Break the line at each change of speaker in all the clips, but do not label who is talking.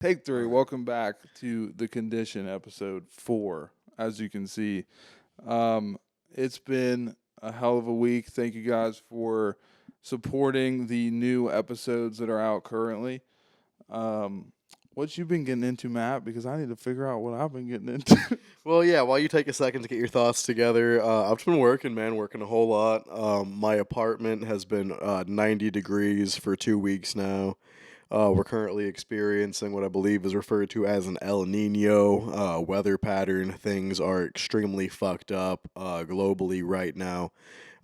Take three.
All right.
Welcome back to the condition Ep.4. As you can see, um, it's been a hell of a week. Thank you guys for supporting the new episodes that are out currently. Um, what you been getting into, Matt? Because I need to figure out what I've been getting into.
Well, yeah, while you take a second to get your thoughts together, I've just been working, man, working a whole lot. My apartment has been 90 degrees for 2 weeks now. We're currently experiencing what I believe is referred to as an El Nino weather pattern. Things are extremely fucked up globally right now.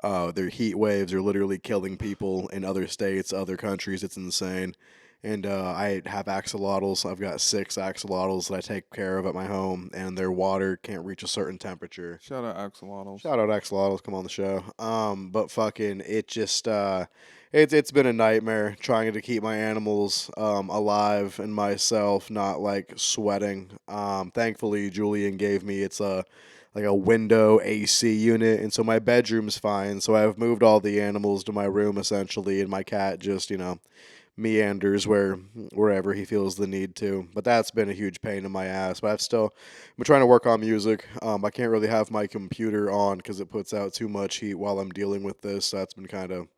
Their heat waves are literally killing people in other states, other countries. It's insane. And I have axolotls. I've got 6 axolotls that I take care of at my home, and their water can't reach a certain temperature.
Shout out axolotls.
Shout out axolotls, come on the show. But fucking, it just it's been a nightmare trying to keep my animals alive and myself not like sweating. Thankfully Julian gave me it's a like a window AC unit, and so my bedroom's fine. So I've moved all the animals to my room essentially, and my cat just meanders wherever he feels the need to. But that's been a huge pain in my ass. But I've been trying to work on music. I can't really have my computer on because it puts out too much heat while I'm dealing with this. So that's been kind of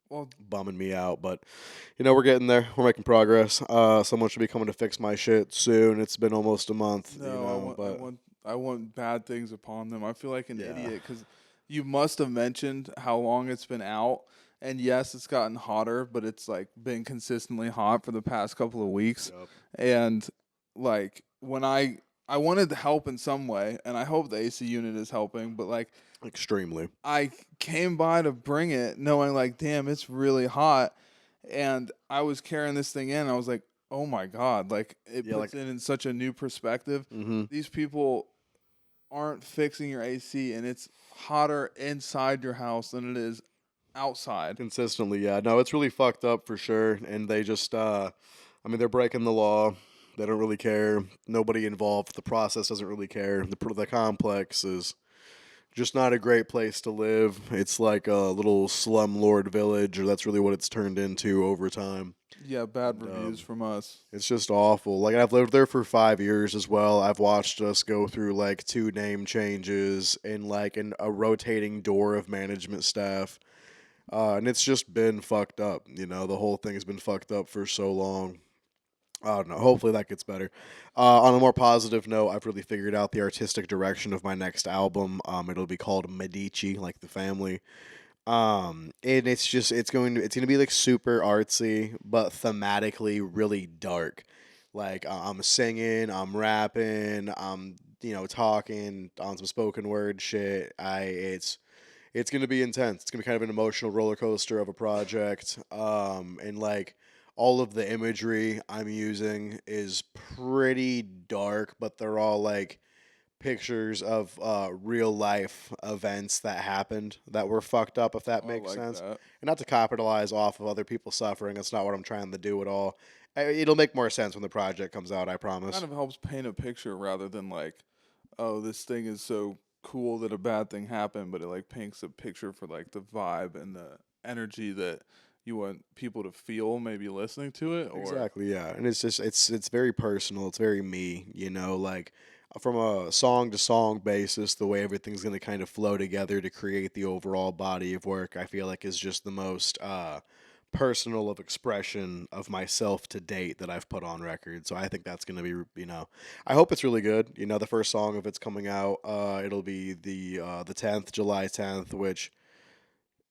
Well,
bumming me out. But we're getting there. We're making progress. Someone should be coming to fix my shit soon. It's been almost a month.
no,
But
I want bad things upon them. I feel like an
yeah.
idiot because you must have mentioned how long it's been out. And yes, it's gotten hotter, but it's like been consistently hot for the past couple of weeks.
Yup.
And like when I wanted to help in some way, and I hope the AC unit is helping, but like
Extremely.
I came by to bring it knowing like, damn, it's really hot. And I was carrying this thing in. I was like, oh my God, like it
Yeah,
puts
like
it in such a new perspective. These people aren't fixing your AC, and it's hotter inside your house than it is outside.
consistently, yeah. No, it's really fucked up for sure. And they just, I mean, they're breaking the law. They don't really care. Nobody involved. The process doesn't really care. The complex is just not a great place to live. It's like a little slumlord village, or that's really what it's turned into over time.
Yeah, bad
And,
reviews from us.
it's just awful. Like I've lived there for 5 years as well. I've watched us go through like 2 name changes and like a rotating door of management staff. And it's just been fucked up. The whole thing has been fucked up for so long. I don't know. Hopefully that gets better. On a more positive note, I've really figured out the artistic direction of my next album. It'll be called Medici, like the family. And it's gonna be like super artsy, but thematically really dark. Like I'm singing, I'm rapping, I'm talking on some spoken word shit. It's gonna be intense. It's gonna be kind of an emotional roller coaster of a project. And like all of the imagery I'm using is pretty dark, but they're all like pictures of real life events that happened that were fucked up, if that
Oh, I
makes
like
sense.
that.
And not to capitalize off of other people's suffering. That's not what I'm trying to do at all. It'll make more sense when the project comes out, I
Kind
promise.
of helps paint a picture rather than like, oh, this thing is so cool that a bad thing happened, but it like paints a picture for like the vibe and the energy that you want people to feel maybe listening to it or
Exactly, yeah. And it's very personal. It's very me, like from a song to song basis, the way everything's going to kind of flow together to create the overall body of work, I feel like is just the most personal of expression of myself to date that I've put on record. So I think that's going to be, I hope it's really good. The first song of it's coming out, it'll be the 10th, July 10th, which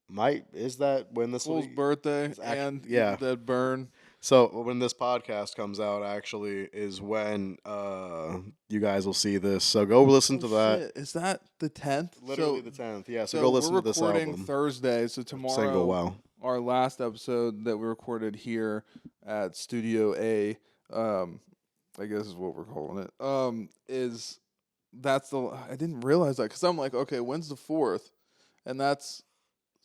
might is that when this will
Fool's
be
birthday
is
and Evil
yeah.
Dead Burn.
So when this podcast comes out, actually, is when you guys will see this. So go listen
Oh
to that.
shit, is that the 10th?
Literally the 10th. Yeah. So
So
go
we're
listen to this
recording
album.
Thursday, so
Single.
tomorrow
Wow.
our last episode that we recorded here at Studio A, I guess is what we're calling it. Is that's the I didn't realize that cuz I'm like, okay, when's the 4th? And that's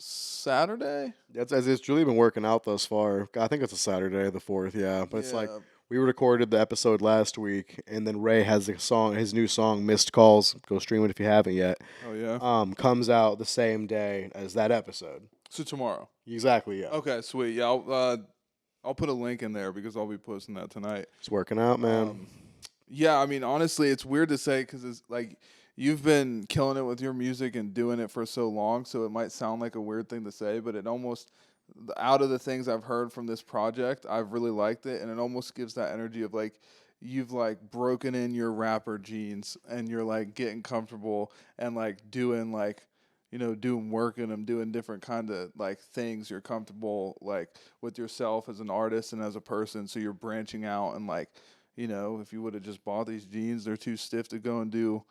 Saturday?
That's as it's really been working out thus far. I think it's a Saturday, the 4th. Yeah. But it's like
Yeah.
we recorded the episode last week, and then Ray has a song, his new song, "Missed Calls." Go stream it if you haven't yet.
Oh yeah.
Comes out the same day as that episode.
So tomorrow.
Exactly. Yeah.
Okay, sweet. Yeah, I'll put a link in there because I'll be posting that tonight.
It's working out, man.
Um, yeah, I mean, honestly, it's weird to say because it's like you've been killing it with your music and doing it for so long, so it might sound like a weird thing to say, but it almost out of the things I've heard from this project, I've really liked it, and it almost gives that energy of like you've like broken in your rapper jeans and you're like getting comfortable and like doing like doing work in them, doing different kind of like things you're comfortable like with yourself as an artist and as a person, so you're branching out and like if you would have just bought these jeans, they're too stiff to go and do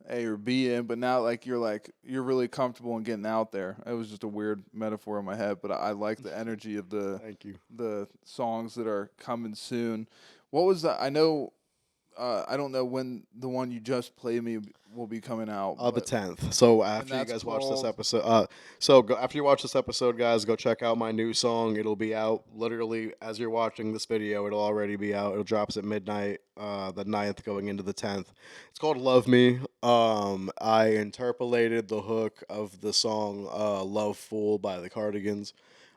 A or B in. But now, you're really comfortable in getting out there. It was just a weird metaphor in my head, but I like the energy of
Thank you.
the songs that are coming soon. What was that? I know. I don't know when the one you just played me will be coming out.
The
But
10th. So
and
after you
that's
guys watch this
called.
episode, after you watch this episode, guys, go check out my new song. It'll be out literally as you're watching this video. It'll already be out. It drops at midnight, the 9th, going into the 10th. It's called "Love Me." I interpolated the hook of the song "Love Fool" by the Cardigans,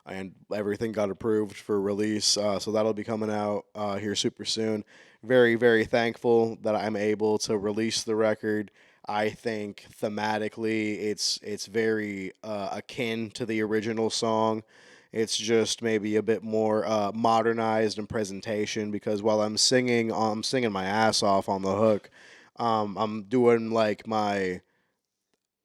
and everything got approved for release. So that'll be coming out here super soon. Very, very thankful that I'm able to release the record. I think thematically it's very akin to the original song. It's just maybe a bit more modernized in presentation because while I'm singing my ass off on the hook. I'm doing like my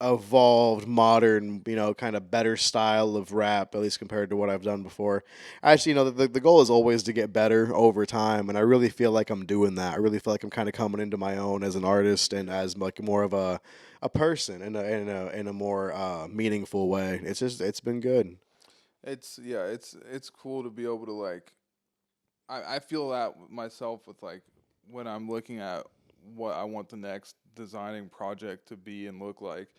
evolved, modern, kind of better style of rap, at least compared to what I've done before. Actually, the goal is always to get better over time, and I really feel like I'm doing that. I really feel like I'm kind of coming into my own as an artist and as like more of a person in a more meaningful way. It's been good.
It's cool to be able to like. I feel that myself with like when I'm looking at what I want the next designing project to be and look like.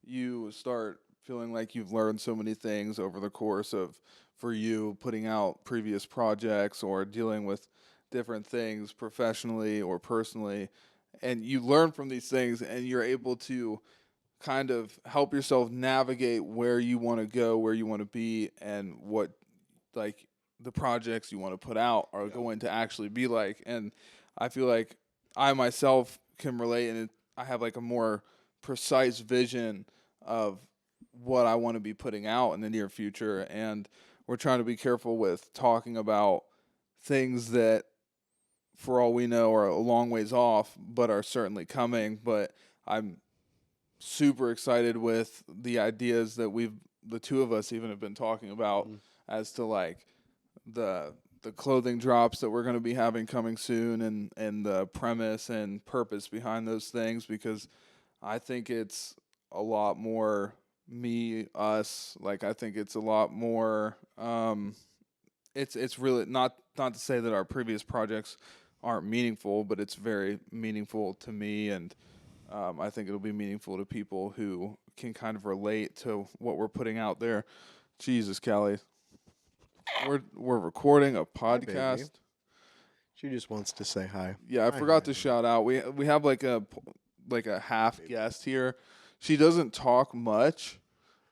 You start feeling like you've learned so many things over the course of for you putting out previous projects or dealing with different things professionally or personally, and you learn from these things and you're able to kind of help yourself navigate where you want to go, where you want to be, and what like the projects you want to put out are going to actually be like. And I feel like I myself can relate, and I have like a more precise vision of what I want to be putting out in the near future. And we're trying to be careful with talking about things that, for all we know, are a long ways off, but are certainly coming. But I'm super excited with the ideas that the two of us even have been talking about as to like the clothing drops that we're going to be having coming soon, and the premise and purpose behind those things, because I think it's a lot more me us, like I think it's a lot more it's really not to say that our previous projects aren't meaningful, but it's very meaningful to me, and I think it'll be meaningful to people who can kind of relate to what we're putting out there. Jesus, Callie. We're recording a
Hi, baby.
podcast.
She just wants to say hi.
Yeah, I forgot to shout out. We have like a half guest here. She doesn't talk much,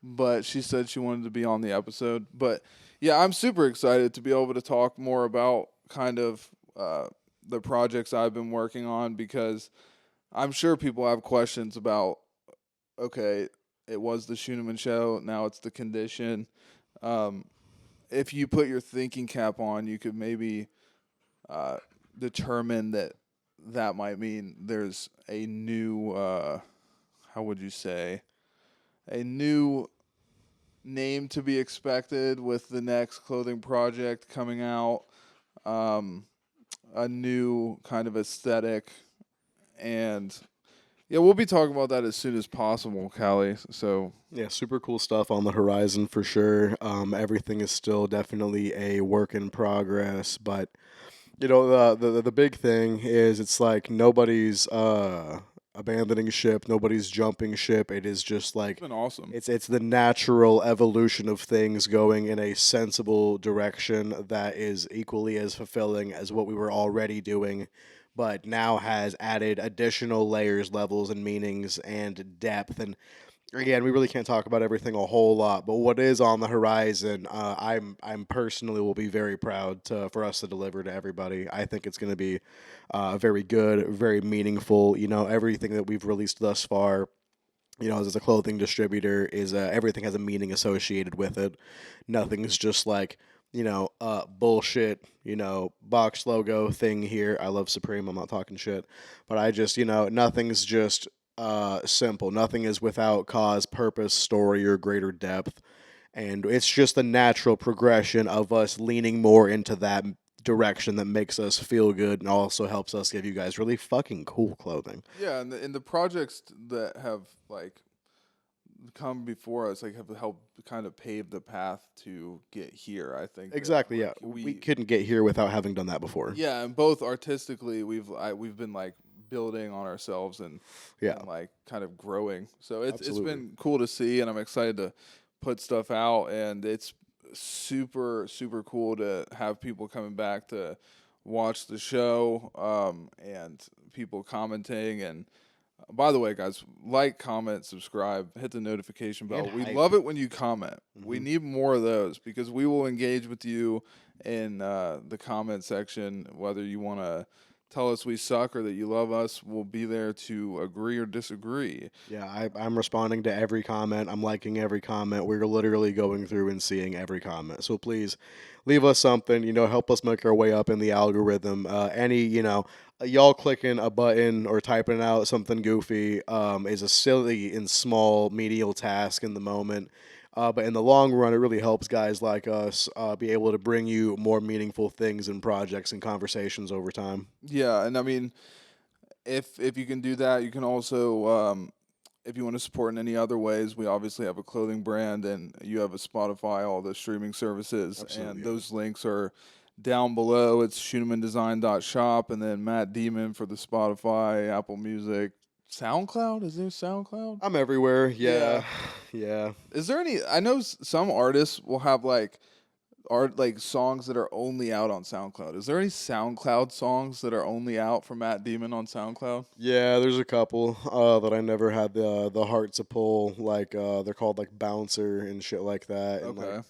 but she said she wanted to be on the episode. But yeah, I'm super excited to be able to talk more about kind of the projects I've been working on, because I'm sure people have questions about, okay, it was the Schooneman show, now it's the condition. If you put your thinking cap on, you could maybe determine that might mean there's a new, how would you say, a new name to be expected with the next clothing project coming out, a new kind of aesthetic, and yeah, we'll be talking about that as soon as possible, Callie. So
Yeah, super cool stuff on the horizon for sure. Everything is still definitely a work in progress, but the big thing is it's like nobody's abandoning ship, nobody's jumping ship. It is just
it's
like
been awesome.
it's the natural evolution of things going in a sensible direction that is equally as fulfilling as what we were already doing, but now has added additional layers, levels, and meanings and depth. And again, we really can't talk about everything a whole lot, but what is on the horizon, I'm personally will be very proud for us to deliver to everybody. I think it's going to be very good, very meaningful. Everything that we've released thus far, as a clothing distributor, is everything has a meaning associated with it. Nothing's just like bullshit, box logo thing here. I love Supreme. I'm not talking shit, but I just, nothing's just simple. Nothing is without cause, purpose, story, or greater depth. And it's just the natural progression of us leaning more into that direction that makes us feel good and also helps us give you guys really fucking cool clothing.
Yeah, and the projects that have like come before us like have helped kind of pave the path to get here. I think that
Exactly, yeah.
like
We couldn't get here without having done that before.
yeah, and both artistically we've been like building on ourselves
Yeah,
and like kind of growing. So it's
absolutely.
been cool to see, and I'm excited to put stuff out, and it's super cool to have people coming back to watch the show, and people commenting. And by the way, guys, like, comment, subscribe, hit the notification bell.
And
We
hype.
love it when you comment. We
Mhm.
need more of those because we will engage with you in the comment section. Whether you want to tell us we suck or that you love us, we'll be there to agree or disagree.
Yeah, I'm responding to every comment. I'm liking every comment. We're literally going through and seeing every comment. So please leave us something, help us make our way up in the algorithm. Y'all clicking a button or typing out something goofy is a silly and small medial task in the moment. But in the long run, it really helps guys like us be able to bring you more meaningful things and projects and conversations over time.
Yeah, and I mean, if you can do that, you can also if you want to support in any other ways, we obviously have a clothing brand and you have a Spotify, all the streaming services, and
Absolutely, yeah.
those links are down below. It's shoonemandesign.shop and then Matt Demon for the Spotify, Apple Music, SoundCloud. Is there SoundCloud?
I'm everywhere.
Yeah.
Yeah, yeah.
Is there any? I know some artists will have like art like songs that are only out on SoundCloud. Is there any SoundCloud songs that are only out for Matt Demon on SoundCloud?
Yeah, there's a couple that I never had the heart to pull. Like they're called like Bouncer and shit like that. And like
Okay.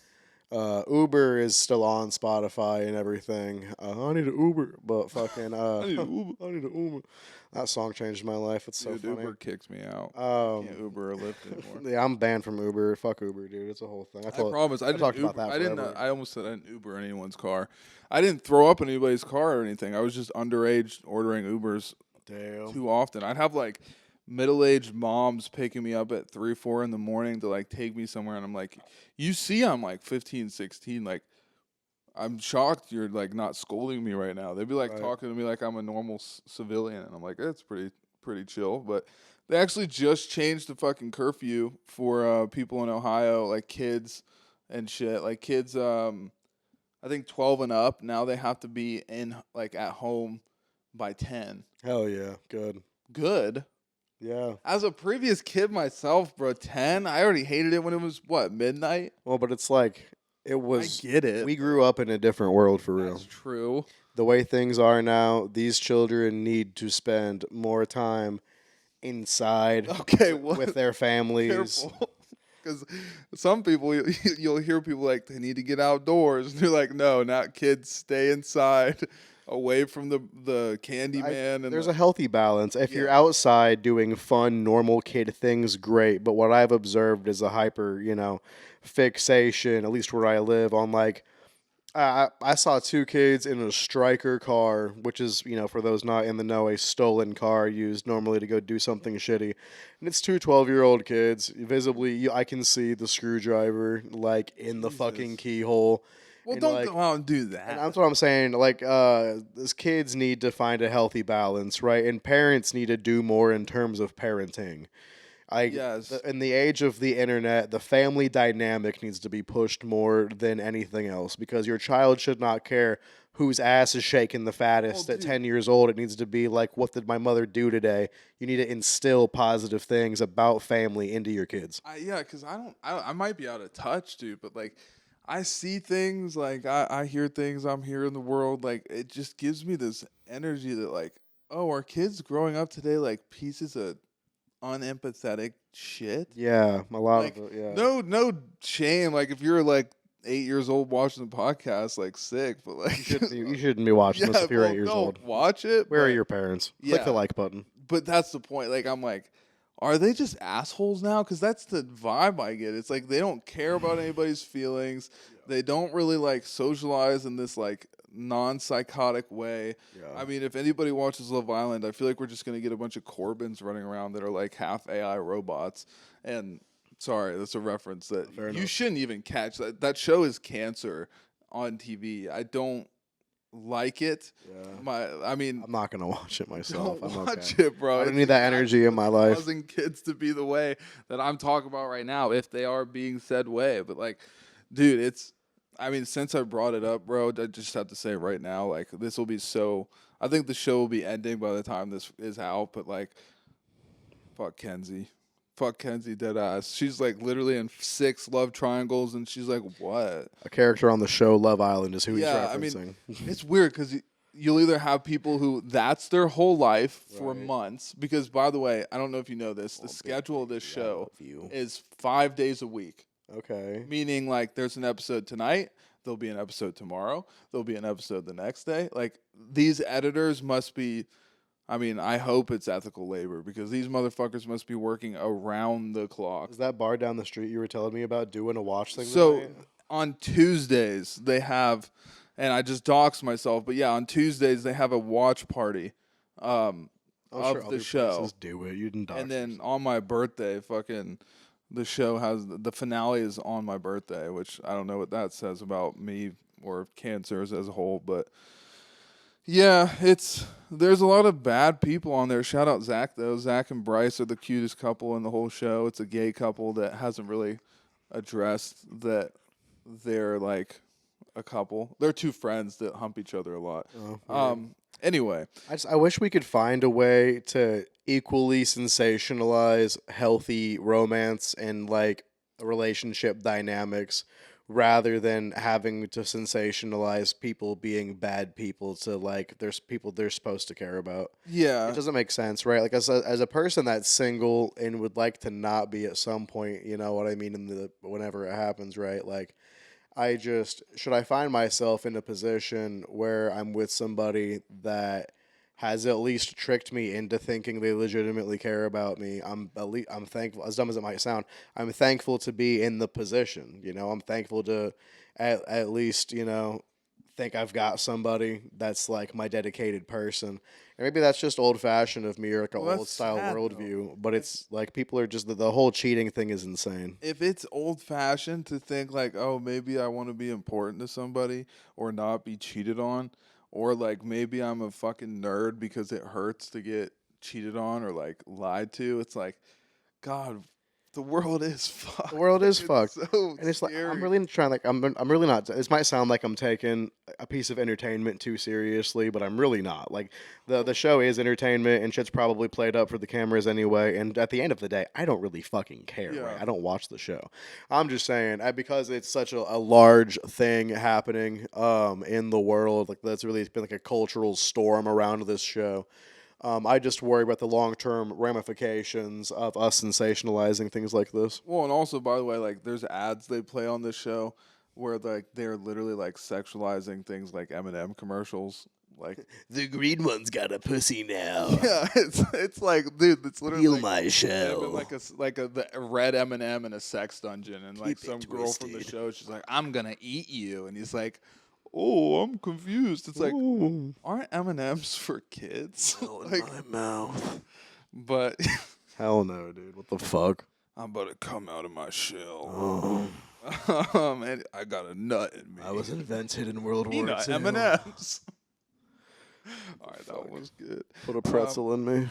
Uber is still on Spotify and everything. I need an Uber, but fucking
I need an Uber.
I need an Uber. That song changed my life. It's so
Dude,
funny.
Uber kicks me out. I can't
Um,
Uber or Lyft anymore.
yeah, I'm banned from Uber. Fuck Uber, dude. It's a whole thing.
I promise. I
I
didn't
talked about
Uber.
that
I didn't.
forever.
I almost said I didn't Uber anyone's car. I didn't throw up in anybody's car or anything. I was just underage ordering Ubers
Damn.
too often. I'd have like middle-aged moms picking me up at 3, 4 in the morning to like take me somewhere, and I'm like, you see, I'm like 15, 16. Like, I'm shocked you're like not scolding me right now. They'd be like
Right.
talking to me like I'm a normal civilian, and I'm like, that's pretty chill. But they actually just changed the fucking curfew for people in Ohio, like kids and shit. Like kids, I think 12 and up now they have to be in like at home by 10.
Hell yeah. Good.
Good.
Yeah.
As a previous kid myself, bro, 10. I already hated it when it was what midnight.
Well, but it's like it
I
was.
get it.
We grew up in a different world for real.
That's true.
The way things are now, these children need to spend more time inside
Okay, what?
with their families.
Careful. Because some people, you'll hear people like, they need to get outdoors. And they're like, no, not kids. Stay inside, away from the candy man. And
There's a healthy balance. If you're
Yeah.
outside doing fun, normal kid things, great. But what I've observed is a hyper, fixation, at least where I live, on like I saw two kids in a striker car, which is, for those not in the know, a stolen car used normally to go do something shitty. And it's two 12-year-old kids. Visibly, I can see the screwdriver, like, in the fucking
Jesus.
keyhole.
Well,
And,
don't
like,
go out and do
and
that.
that's what I'm saying. Like, these kids need to find a healthy balance, right? And parents need to do more in terms of parenting.
Yes.
In the age of the internet, the family dynamic needs to be pushed more than anything else because your child should not care whose ass is shaking the fattest
Oh,
at
dude.
10 years old. It needs to be like, what did my mother do today? You need to instill positive things about family into your kids.
Yeah, because I might be out of touch, dude, but like, I see things, like, I hear things, I'm here in the world. Like, it just gives me this energy that, like, oh, are kids growing up today like pieces of unempathetic shit.
Yeah, a lot
Like,
of it. Yeah,
no shame. Like, if you're like 8 years old watching the podcast, like sick, but
you
like,
shouldn't be watching this
yeah,
if you're 8 years old.
don't watch it.
Where are
But
your parents? Click the
yeah,
like button.
but that's the point. Like, I'm like, are they just assholes now? Because that's the vibe I get. It's like they don't care about anybody's feelings. They don't really like socialize in this like non-psychotic way.
Yeah.
I mean, if anybody watches Love Island, I feel like we're just gonna get a bunch of Corbins running around that are like half AI robots. And sorry, that's a reference that
Fair
you
enough.
shouldn't even catch. That show is cancer on TV. I don't like it.
Yeah.
I mean,
I'm not gonna watch it myself.
don't
I'm
watch
okay.
it, bro.
I don't
It's
need that energy in my life.
causing kids to be the way that I'm talking about right now, if they are being said way. But like, dude, it's. I mean, since I brought it up, bro, I just have to say right now, like, this will be so. I think the show will be ending by the time this is out. But like, fuck Kenzie. Fuck Kenzie, dead ass. She's like literally in 6 love triangles, and she's like, what?
A character on the show Love Island is who
Yeah, I
he's
mean,
referencing.
it's weird because you'll either have people who that's their whole life for
Right.
months. Because, by the way, I don't know if you know this, the schedule of this show is 5 days a week.
Okay.
Meaning, like, there's an episode tonight, there'll be an episode tomorrow, there'll be an episode the next day. Like, these editors must be. I mean, I hope it's ethical labor because these motherfuckers must be working around the clock.
Is that bar down the street you were telling me about doing a watch thing?
So
tonight?
on Tuesdays they have, and I just doxed myself, but yeah, on Tuesdays they have a watch party
I'm
of
sure
the
other
show.
places do it. You didn't dox
And then
yourself.
on my birthday, fucking the show has the finale is on my birthday, which I don't know what that says about me or cancers as a whole, but yeah, there's a lot of bad people on there. Shout out Zach though. Zach and Bryce are the cutest couple in the whole show. It's a gay couple that hasn't really addressed that they're like a couple. They're two friends that hump each other a lot. Anyway,
I wish we could find a way to equally sensationalize healthy romance and like relationship dynamics rather than having to sensationalize people being bad people to like there's people they're supposed to care about.
yeah,
It doesn't make sense, right? Like as a person that's single and would like to not be at some point, you know what I mean, in the whenever it happens, right? Like should I find myself in a position where I'm with somebody that has at least tricked me into thinking they legitimately care about me. I'm thankful, as dumb as it might sound, I'm thankful to be in the position. You know, I'm thankful to at least, you know, think I've got somebody that's like my dedicated person. And maybe that's just old fashioned of me or like an
Well,
old
that's
style
sad,
worldview. But it's like people are just the whole cheating thing is insane.
if it's old fashioned to think like, oh, maybe I want to be important to somebody or not be cheated on, or like maybe I'm a fucking nerd because it hurts to get cheated on or like lied to. It's like, God, the world is fucked.
The world is
It's
fucked.
so
And it's like I'm
scary.
really trying like I'm really not. This might sound like I'm taking a piece of entertainment too seriously, but I'm really not. Like the show is entertainment and shit's probably played up for the cameras anyway. And at the end of the day, I don't really fucking care.
Yeah.
Right? I don't watch the show. I'm just saying because it's such a large thing happening in the world. Like that's really it's been like a cultural storm around this show. I just worry about the long-term ramifications of us sensationalizing things like this.
Well, and also, by the way, like there's ads they play on this show where like they're literally like sexualizing things like M&M commercials. Like,
The green one's got a pussy now.
yeah, it's like, dude, it's literally
Feel
like,
my
them in
shell.
like the red M&M in a sex dungeon, and like
Keep it
some girl from the
twisted.
show, she's like, I'm gonna eat you, and he's like, oh, I'm confused. It's like,
Ooh.
aren't M&Ms for kids? like,
my mouth.
but
Hell no, dude. What the fuck?
I'm about to come out of my shell.
Oh,
And I got a nut in me.
I was invented in World War
Peanut
II.
M&Ms. All right, that one was good.
Put a pretzel in me.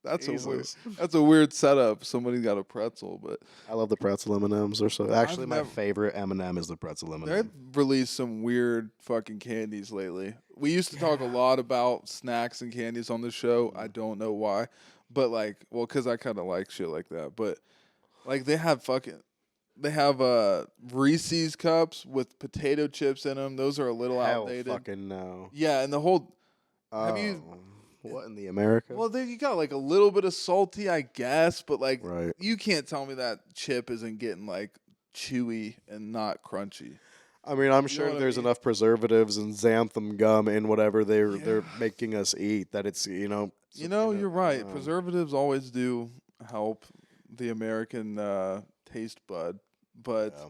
That's
Jesus.
that's a weird setup. Somebody got a pretzel, but
I love the pretzel M&Ms. They're so actually my
never-
favorite M&M is the pretzel
they've
M&M.
released some weird fucking candies lately. We used to talk a lot about snacks and candies on the show. I don't know why, but like, well, because I kind of like shit like that. But like, they have Reese's cups with potato chips in them. Those are a little
Hell
outdated.
fucking no.
Yeah, and the whole. Have you-
Oh. What in the America?
Well, then you got like a little bit of salty, I guess, but like
Right.
you can't tell me that chip isn't getting like chewy and not crunchy.
I mean, I'm
You know
sure
what I
there's
mean?
enough preservatives and xanthan gum in whatever they're
Yeah.
making us eat that it's
You're right. Preservatives always do help the American taste bud, but
Yeah.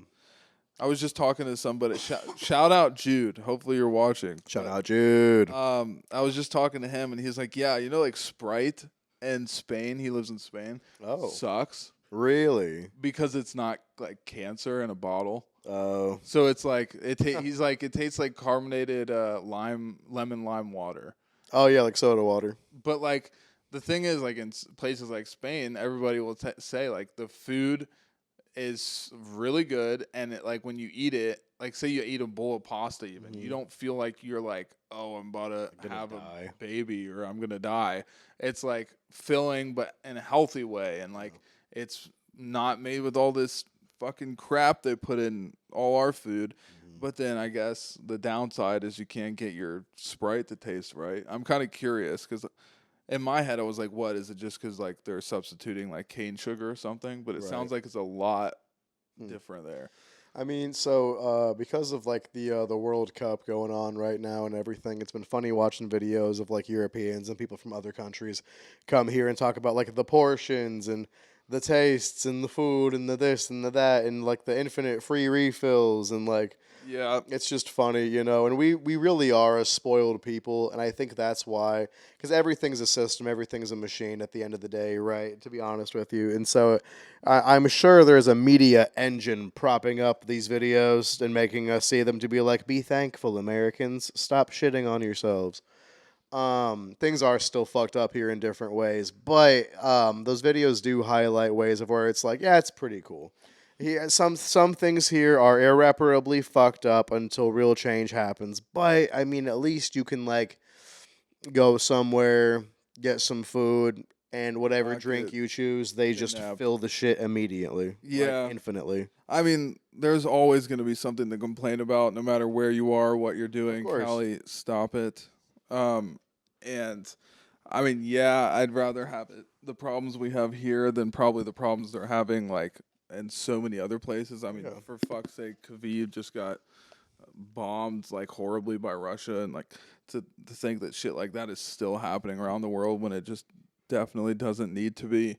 I was just talking to somebody. Shout out Jude. Hopefully you're watching.
Shout
But,
out Jude.
I was just talking to him, and he's like, "Yeah, like Sprite in Spain. He lives in Spain.
Oh,
Sucks
really?
because it's not like cancer in a bottle.
Oh,
So it's like he's like it tastes like carbonated lemon lime water.
oh yeah, like soda water.
But like the thing is, like in places like Spain, everybody will say like the food is really good, and it, like when you eat it, like say you eat a bowl of pasta, even you don't feel like you're like, oh, I'm about to
Gonna
have
die.
a baby or I'm gonna die. It's like filling, but in a healthy way, and like it's not made with all this fucking crap they put in all our food. But then I guess the downside is you can't get your Sprite to taste right. I'm kind of curious because in my head I was like, what is it? Just because like they're substituting like cane sugar or something? But it sounds
Right.
like it's a lot different there.
I mean, so because of like the World Cup going on right now and everything, it's been funny watching videos of like Europeans and people from other countries come here and talk about like the portions and the tastes and the food and the this and the that and like the infinite free refills and like
Yeah,
it's just funny, and we really are a spoiled people, and I think that's why, because everything's a system, everything's a machine at the end of the day, right? To be honest with you, and so I'm sure there's a media engine propping up these videos and making us see them to be like, be thankful, Americans, stop shitting on yourselves. Things are still fucked up here in different ways, but those videos do highlight ways of where it's like, yeah, it's pretty cool. Some things here are irreparably fucked up until real change happens. But I mean, at least you can like go somewhere, get some food, and whatever
Rock
drink
it,
you choose, they just
kidnap.
fill the shit immediately.
Yeah.
Like, infinitely.
I mean, there's always going to be something to complain about, no matter where you are, what you're doing.
course.
Callie, stop it. And I mean, yeah, I'd rather have the problems we have here than probably the problems they're having like in so many other places. I mean,
Yeah.
for fuck's sake, Kyiv just got bombed like horribly by Russia, and like to think that shit like that is still happening around the world when it just definitely doesn't need to be.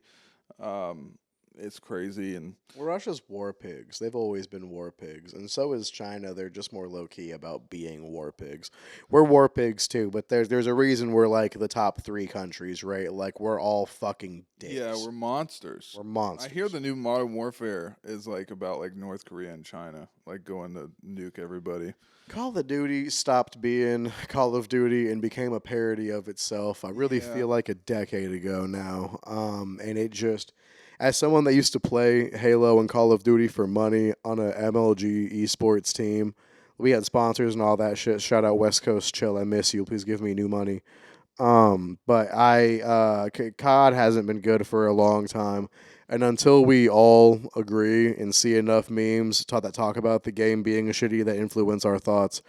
It's crazy. And
Well, Russia's war pigs. They've always been war pigs. And so is China. They're just more low key about being war pigs. We're war pigs too, but there's a reason we're like the top 3 countries, right? Like we're all fucking dicks.
yeah, we're monsters.
We're monsters.
I hear the new Modern Warfare is like about like North Korea and China, like going to nuke everybody.
Call of Duty stopped being Call of Duty and became a parody of itself. I really
Yeah.
feel like a decade ago now. And it just, as someone that used to play Halo and Call of Duty for money on a MLG esports team, we had sponsors and all that shit. Shout out West Coast Chill. I miss you. Please give me new money. But COD hasn't been good for a long time. And until we all agree and see enough memes that talk about the game being shitty that influence our thoughts,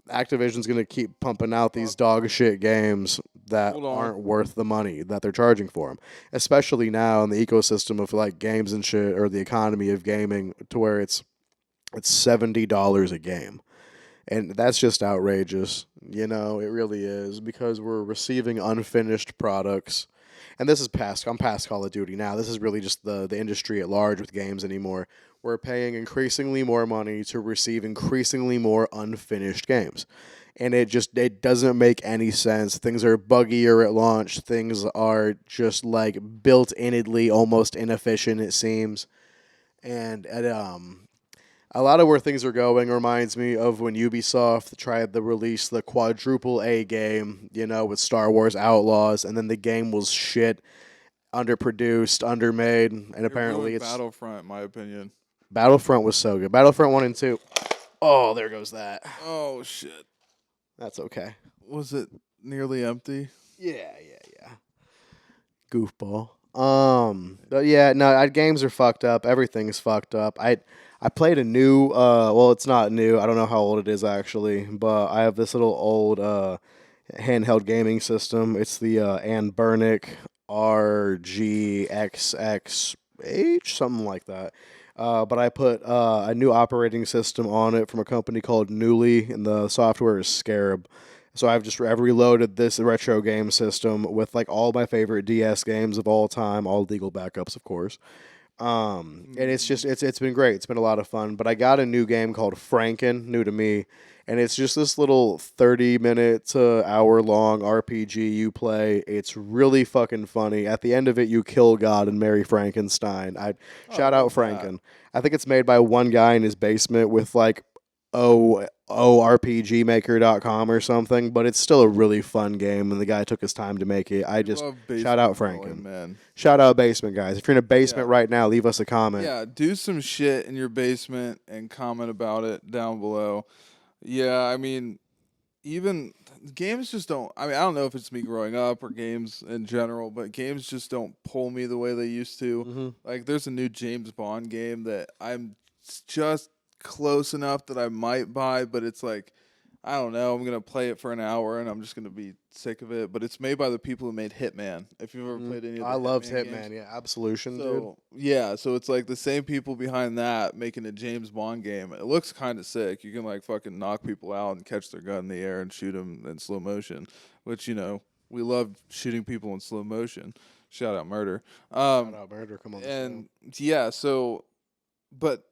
Activision's going to keep pumping out these dog shit games that
Hold on.
aren't worth the money that they're charging for them. Especially now in the ecosystem of like games and shit, or the economy of gaming, to where it's $70 a game. And that's just outrageous. It really is, because we're receiving unfinished products. And this is I'm past Call of Duty now. This is really just the industry at large with games anymore. We're paying increasingly more money to receive increasingly more unfinished games. And it doesn't make any sense. Things are buggier at launch. Things are just like built-inedly almost inefficient, it seems. And a lot of where things are going reminds me of when Ubisoft tried to release the quadruple A game, with Star Wars Outlaws, and then the game was shit, underproduced, undermade, and apparently it's
Battlefront, in my opinion.
Battlefront was so good. Battlefront 1 and 2. Oh, there goes that.
Oh shit!
That's okay.
Was it nearly empty?
Yeah. Goofball. But yeah, no, games are fucked up. Everything's fucked up. I played a new, well, it's not new. I don't know how old it is actually, but I have this little old, handheld gaming system. It's the Anbernic RGXXH, something like that. But I put a new operating system on it from a company called Newly, and the software is Scarab. So I've reloaded this retro game system with like all my favorite DS games of all time, all legal backups, of course. And it's just it's been great. It's been a lot of fun. But I got a new game called Franken, new to me, and it's just this little 30-minute to hour long RPG you play. It's really fucking funny. At the end of it, you kill God and marry Frankenstein. I
Oh, I
shout out
love that.
Franken. I think it's made by one guy in his basement with like ORPGmaker.com or something, but it's still a really fun game, and the guy took his time to make it. I
We
just
love
shout out
basement dwelling,
Franken.
man.
Shout out basement guys. If you're in a basement
Yeah.
right now, leave us a comment.
Yeah, do some shit in your basement and comment about it down below. Yeah, I mean, even games just don't. I mean, I don't know if it's me growing up or games in general, but games just don't pull me the way they used to.
Mm-hmm.
Like, there's a new James Bond game that I'm just close enough that I might buy, but it's like, I don't know. I'm gonna play it for an hour and I'm just gonna be sick of it. But it's made by the people who made Hitman. If you've ever played any of the
I loved
Hitman
Hitman.
games.
Yeah, Absolution, dude.
So yeah, so it's like the same people behind that making a James Bond game. It looks kind of sick. You can like fucking knock people out and catch their gun in the air and shoot them in slow motion, which we love shooting people in slow motion. Shout out Murder.
Shout out Murder. Come on.
And yeah, so but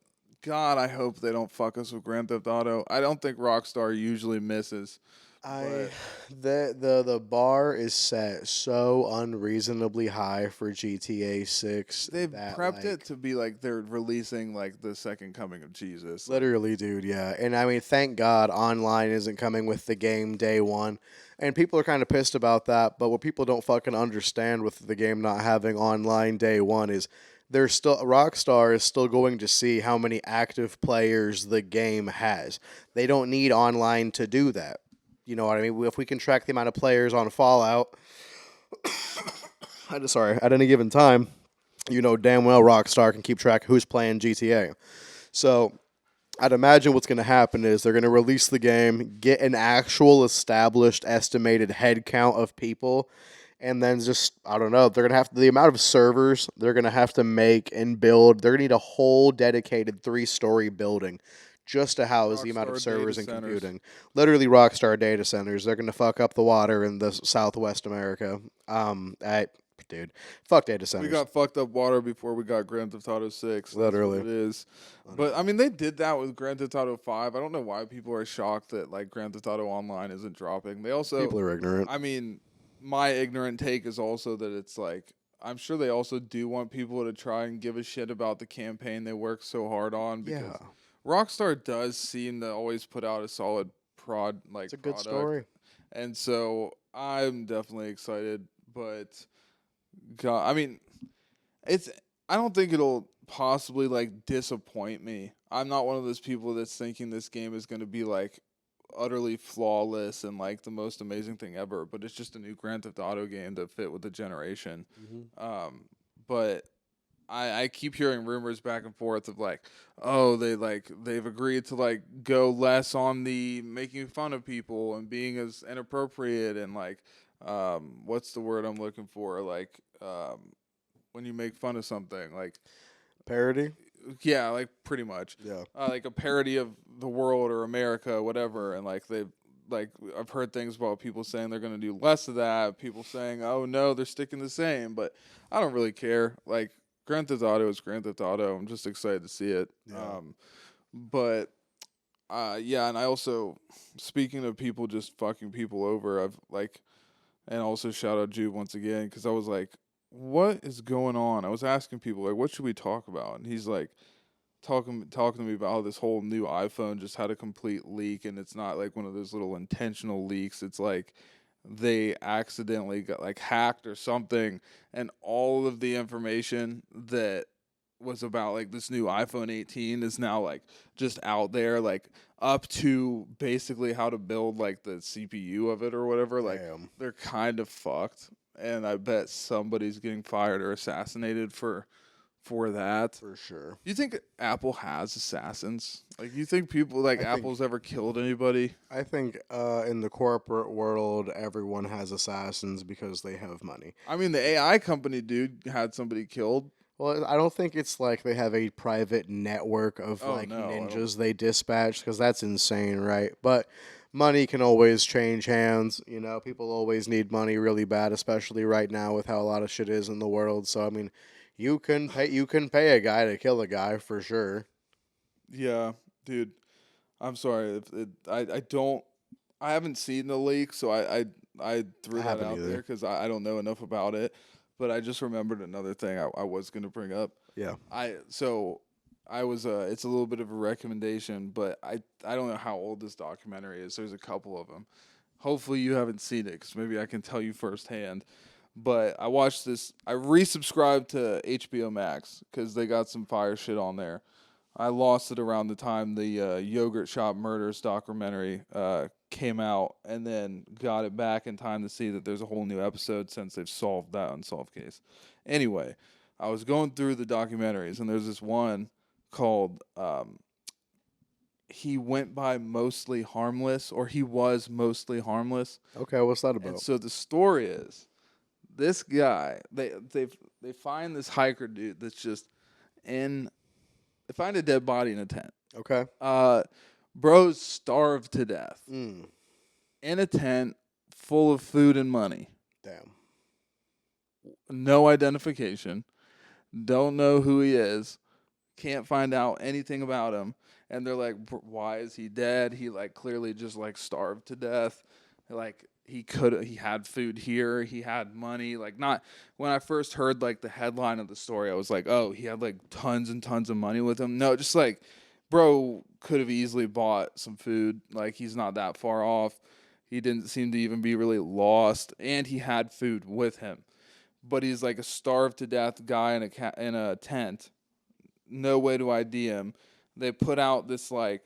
God, I hope they don't fuck us with Grand Theft Auto. I don't think Rockstar usually misses.
I the bar is set so unreasonably high for GTA 6.
They've
that,
prepped
like,
it to be like they're releasing like the second coming of Jesus.
literally, dude. Yeah, and I mean, thank God online isn't coming with the game day one. And people are kind of pissed about that, but what people don't fucking understand with the game not having online day one is they're still Rockstar is still going to see how many active players the game has. They don't need online to do that. You know what I mean? If we can track the amount of players on Fallout, at any given time, you know damn well Rockstar can keep track of who's playing GTA. So I'd imagine what's going to happen is they're going to release the game, get an actual established estimated head count of people, and then just, I don't know, they're going to have the amount of servers they're going to have to make and build. They're going to need a whole dedicated 3-story building just to house the amount of
Rockstar
servers
data
and
centers.
computing. Literally Rockstar data centers. They're going to fuck up the water in the Southwest America. Dude, fuck data centers.
We got fucked up water before we got Grand Theft Auto 6.
Literally.
That's what it is. But I mean, they did that with Grand Theft Auto 5. I don't know why people are shocked that like Grand Theft Auto Online isn't dropping. They also,
People are ignorant.
I mean, my ignorant take is also that it's like I'm sure they also do want people to try and give a shit about the campaign they work so hard on because
Yeah.
Rockstar does seem to always put out a solid
It's a good
product.
story.
And so I'm definitely excited, but God, I mean, it's I don't think it'll possibly like disappoint me. I'm not one of those people that's thinking this game is going to be like utterly flawless and like the most amazing thing ever, but it's just a new Grand Theft Auto game to fit with the generation. But I keep hearing rumors back and forth of like, oh, they've agreed to like go less on the making fun of people and being as inappropriate and like what's the word I'm looking for? Like when you make fun of something, like
Parody?
yeah, like pretty much.
Yeah.
Like a parody of the world or America, whatever, and like I've heard things about people saying they're gonna do less of that, people saying, oh no, they're sticking the same, but I don't really care. Like Grand Theft Auto is Grand Theft Auto. I'm just excited to see it.
Yeah.
But yeah, and I also, speaking of people just fucking people over, I've like, and also shout out Jude once again because I was like, what is going on? I was asking people like, what should we talk about? And he's like, talking to me about how this whole new iPhone just had a complete leak, and it's not like one of those little intentional leaks. It's like they accidentally got like hacked or something, and all of the information that was about like this new iPhone 18 is now like just out there, like up to basically how to build like the CPU of it or whatever. Like
Damn.
they're kind of fucked, and I bet somebody's getting fired or assassinated for for that.
For sure.
Do you think Apple has assassins? Like, you think people like Apple's ever killed anybody?
I think in the corporate world, everyone has assassins because they have money.
I mean, the AI company dude had somebody killed.
Well, I don't think it's like they have a private network of
Oh,
like
no, I don't-
ninjas they dispatch because that's insane, right? But money can always change hands. You know, people always need money really bad, especially right now with how a lot of shit is in the world. So I mean, you can pay a guy to kill a guy for sure.
Yeah, dude. I'm sorry. I haven't seen the leak, so I threw
I
that
haven't
out
either.
there because I don't know enough about it. But I just remembered another thing I was going to bring up.
Yeah.
I was it's a little bit of a recommendation, but I don't know how old this documentary is. There's a couple of them. Hopefully you haven't seen it because maybe I can tell you firsthand. But I watched this. I resubscribed to HBO Max because they got some fire shit on there. I lost it around the time the Yogurt Shop Murders documentary came out, and then got it back in time to see that there's a whole new episode since they've solved that unsolved case. Anyway, I was going through the documentaries, and there's this one called He Went by Mostly Harmless, or He Was Mostly Harmless.
Okay, what's that
And
about?
so the story is this guy, they find this hiker dude that's just in. They find a dead body in a tent.
Okay.
Bro's starved to death
Mm.
in a tent full of food and money.
Damn.
No identification. Don't know who he is. Can't find out anything about him. And they're like, why is he dead? He like clearly just like starved to death. Like he had food here. He had money. Like, not when I first heard like the headline of the story, I was like, oh, he had like tons and tons of money with him. No, just like, bro could have easily bought some food. Like, he's not that far off. He didn't seem to even be really lost, and he had food with him. But he's like a starved to death guy in a tent. No way to ID him. They put out this like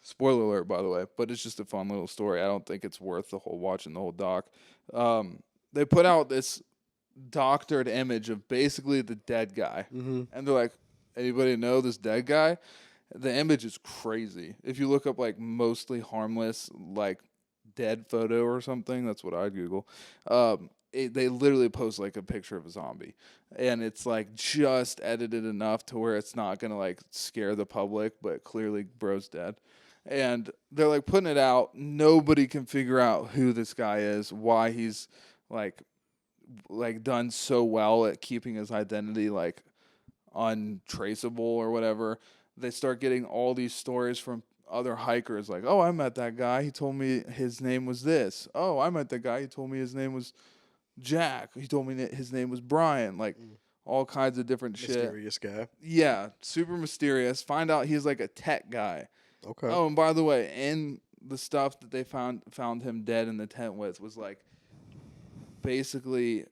spoiler alert, by the way, but it's just a fun little story. I don't think it's worth watching the whole doc. They put out this doctored image of basically the dead guy,
Mm-hmm.
and they're like, "Anybody know this dead guy?" The image is crazy. If you look up like Mostly Harmless, like dead photo or something, that's what I'd Google. They literally post like a picture of a zombie, and it's like just edited enough to where it's not gonna like scare the public, but clearly bro's dead. And they're like putting it out. Nobody can figure out who this guy is, why he's like done so well at keeping his identity like untraceable or whatever. They start getting all these stories from other hikers like, oh, I met that guy, he told me his name was this. Oh, I met that guy, he told me his name was Jack, he told me that his name was Brian. Like, all kinds of different shit.
Mysterious guy.
Yeah, super mysterious. Find out he's like a tech guy.
Okay.
Oh, and by the way, in the stuff that they found him dead in the tent with was like, basically,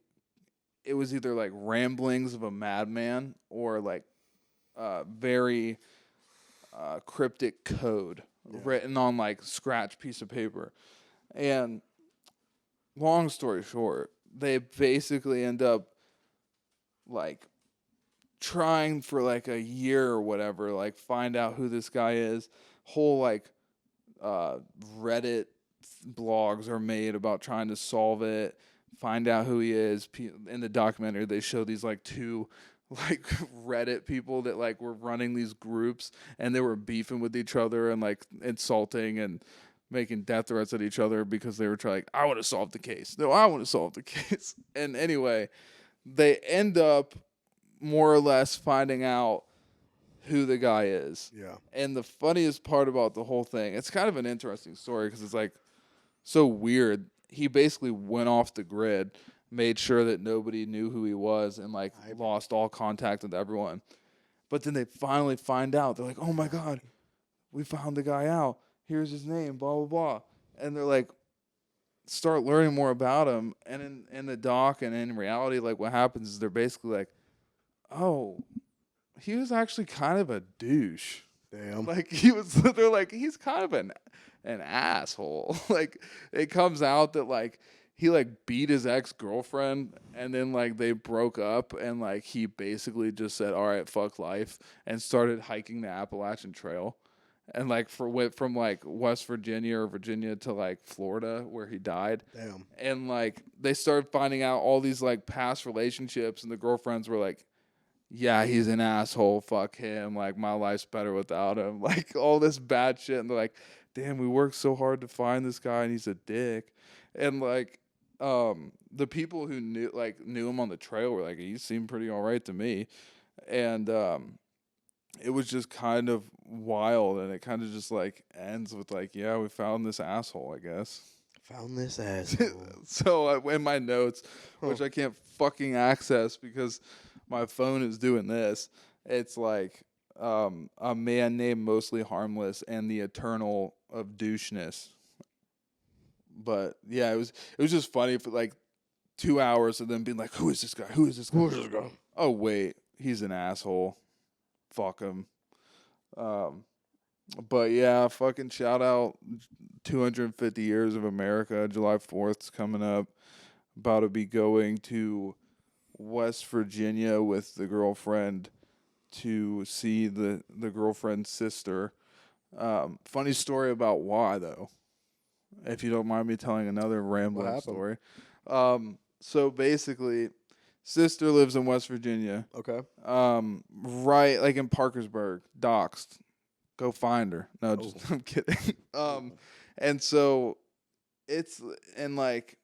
it was either like ramblings of a madman or like very cryptic code written on like scratch piece of paper. And long story short, they basically end up like trying for like a year or whatever, like find out who this guy is. Whole like Reddit blogs are made about trying to solve it, find out who he is. In the documentary, they show these like two like Reddit people that like were running these groups, and they were beefing with each other and like insulting and making death threats at each other because they were trying, like, I want to solve the case. No, I want to solve the case. And anyway, they end up more or less finding out who the guy is.
Yeah.
And the funniest part about the whole thing, it's kind of an interesting story because it's like so weird. He basically went off the grid, made sure that nobody knew who he was, and like lost all contact with everyone. But then they finally find out. They're like, oh my God, we found the guy out. Here's his name, blah, blah, blah. And they're like, start learning more about him. And in the doc and in reality, like what happens is they're basically like, oh, he was actually kind of a douche.
Damn.
Like they're like, he's kind of an asshole. Like, it comes out that like he like beat his ex-girlfriend and then like they broke up and like he basically just said, all right, fuck life, and started hiking the Appalachian Trail. And like went from like West Virginia or Virginia to like Florida where he died.
Damn.
And like they started finding out all these like past relationships, and the girlfriends were like, yeah, he's an asshole, fuck him, like my life's better without him, like all this bad shit. And they're like, damn, we worked so hard to find this guy and he's a dick. And like the people who knew him on the trail were like, he seemed pretty all right to me. And it was just kind of wild, and it kind of just like ends with like, yeah, we found this asshole, I guess.
Found this asshole.
So in my notes, which I can't fucking access because my phone is doing this, it's like a man named Mostly Harmless and the Eternal of Doucheness. But yeah, it was just funny for like 2 hours of them being like, who is this guy? Who is this guy?
Who is this guy?
Oh wait, he's an asshole. Fuck him. But yeah, fucking shout out 250 years of America. July 4th's coming up. About to be going to West Virginia with the girlfriend to see the girlfriend's sister. Funny story about why though, if you don't mind me telling another rambling story. So basically, sister lives in West Virginia.
Okay.
Right, like in Parkersburg, doxed. Go find her. No, just I'm kidding. And so and like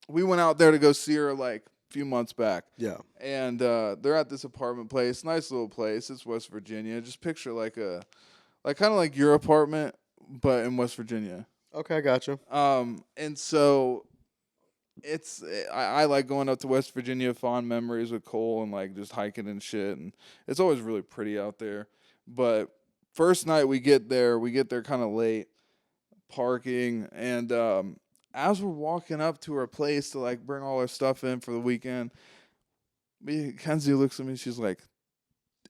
we went out there to go see her like a few months back.
Yeah.
And they're at this apartment place, nice little place. It's West Virginia. Just picture like kind of like your apartment, but in West Virginia.
Okay, I gotcha.
And so I like going up to West Virginia, fond memories with Cole and like just hiking and shit, and it's always really pretty out there. But first night we get there kind of late, parking, and as we're walking up to her place to like bring all our stuff in for the weekend, Kenzie looks at me, she's like,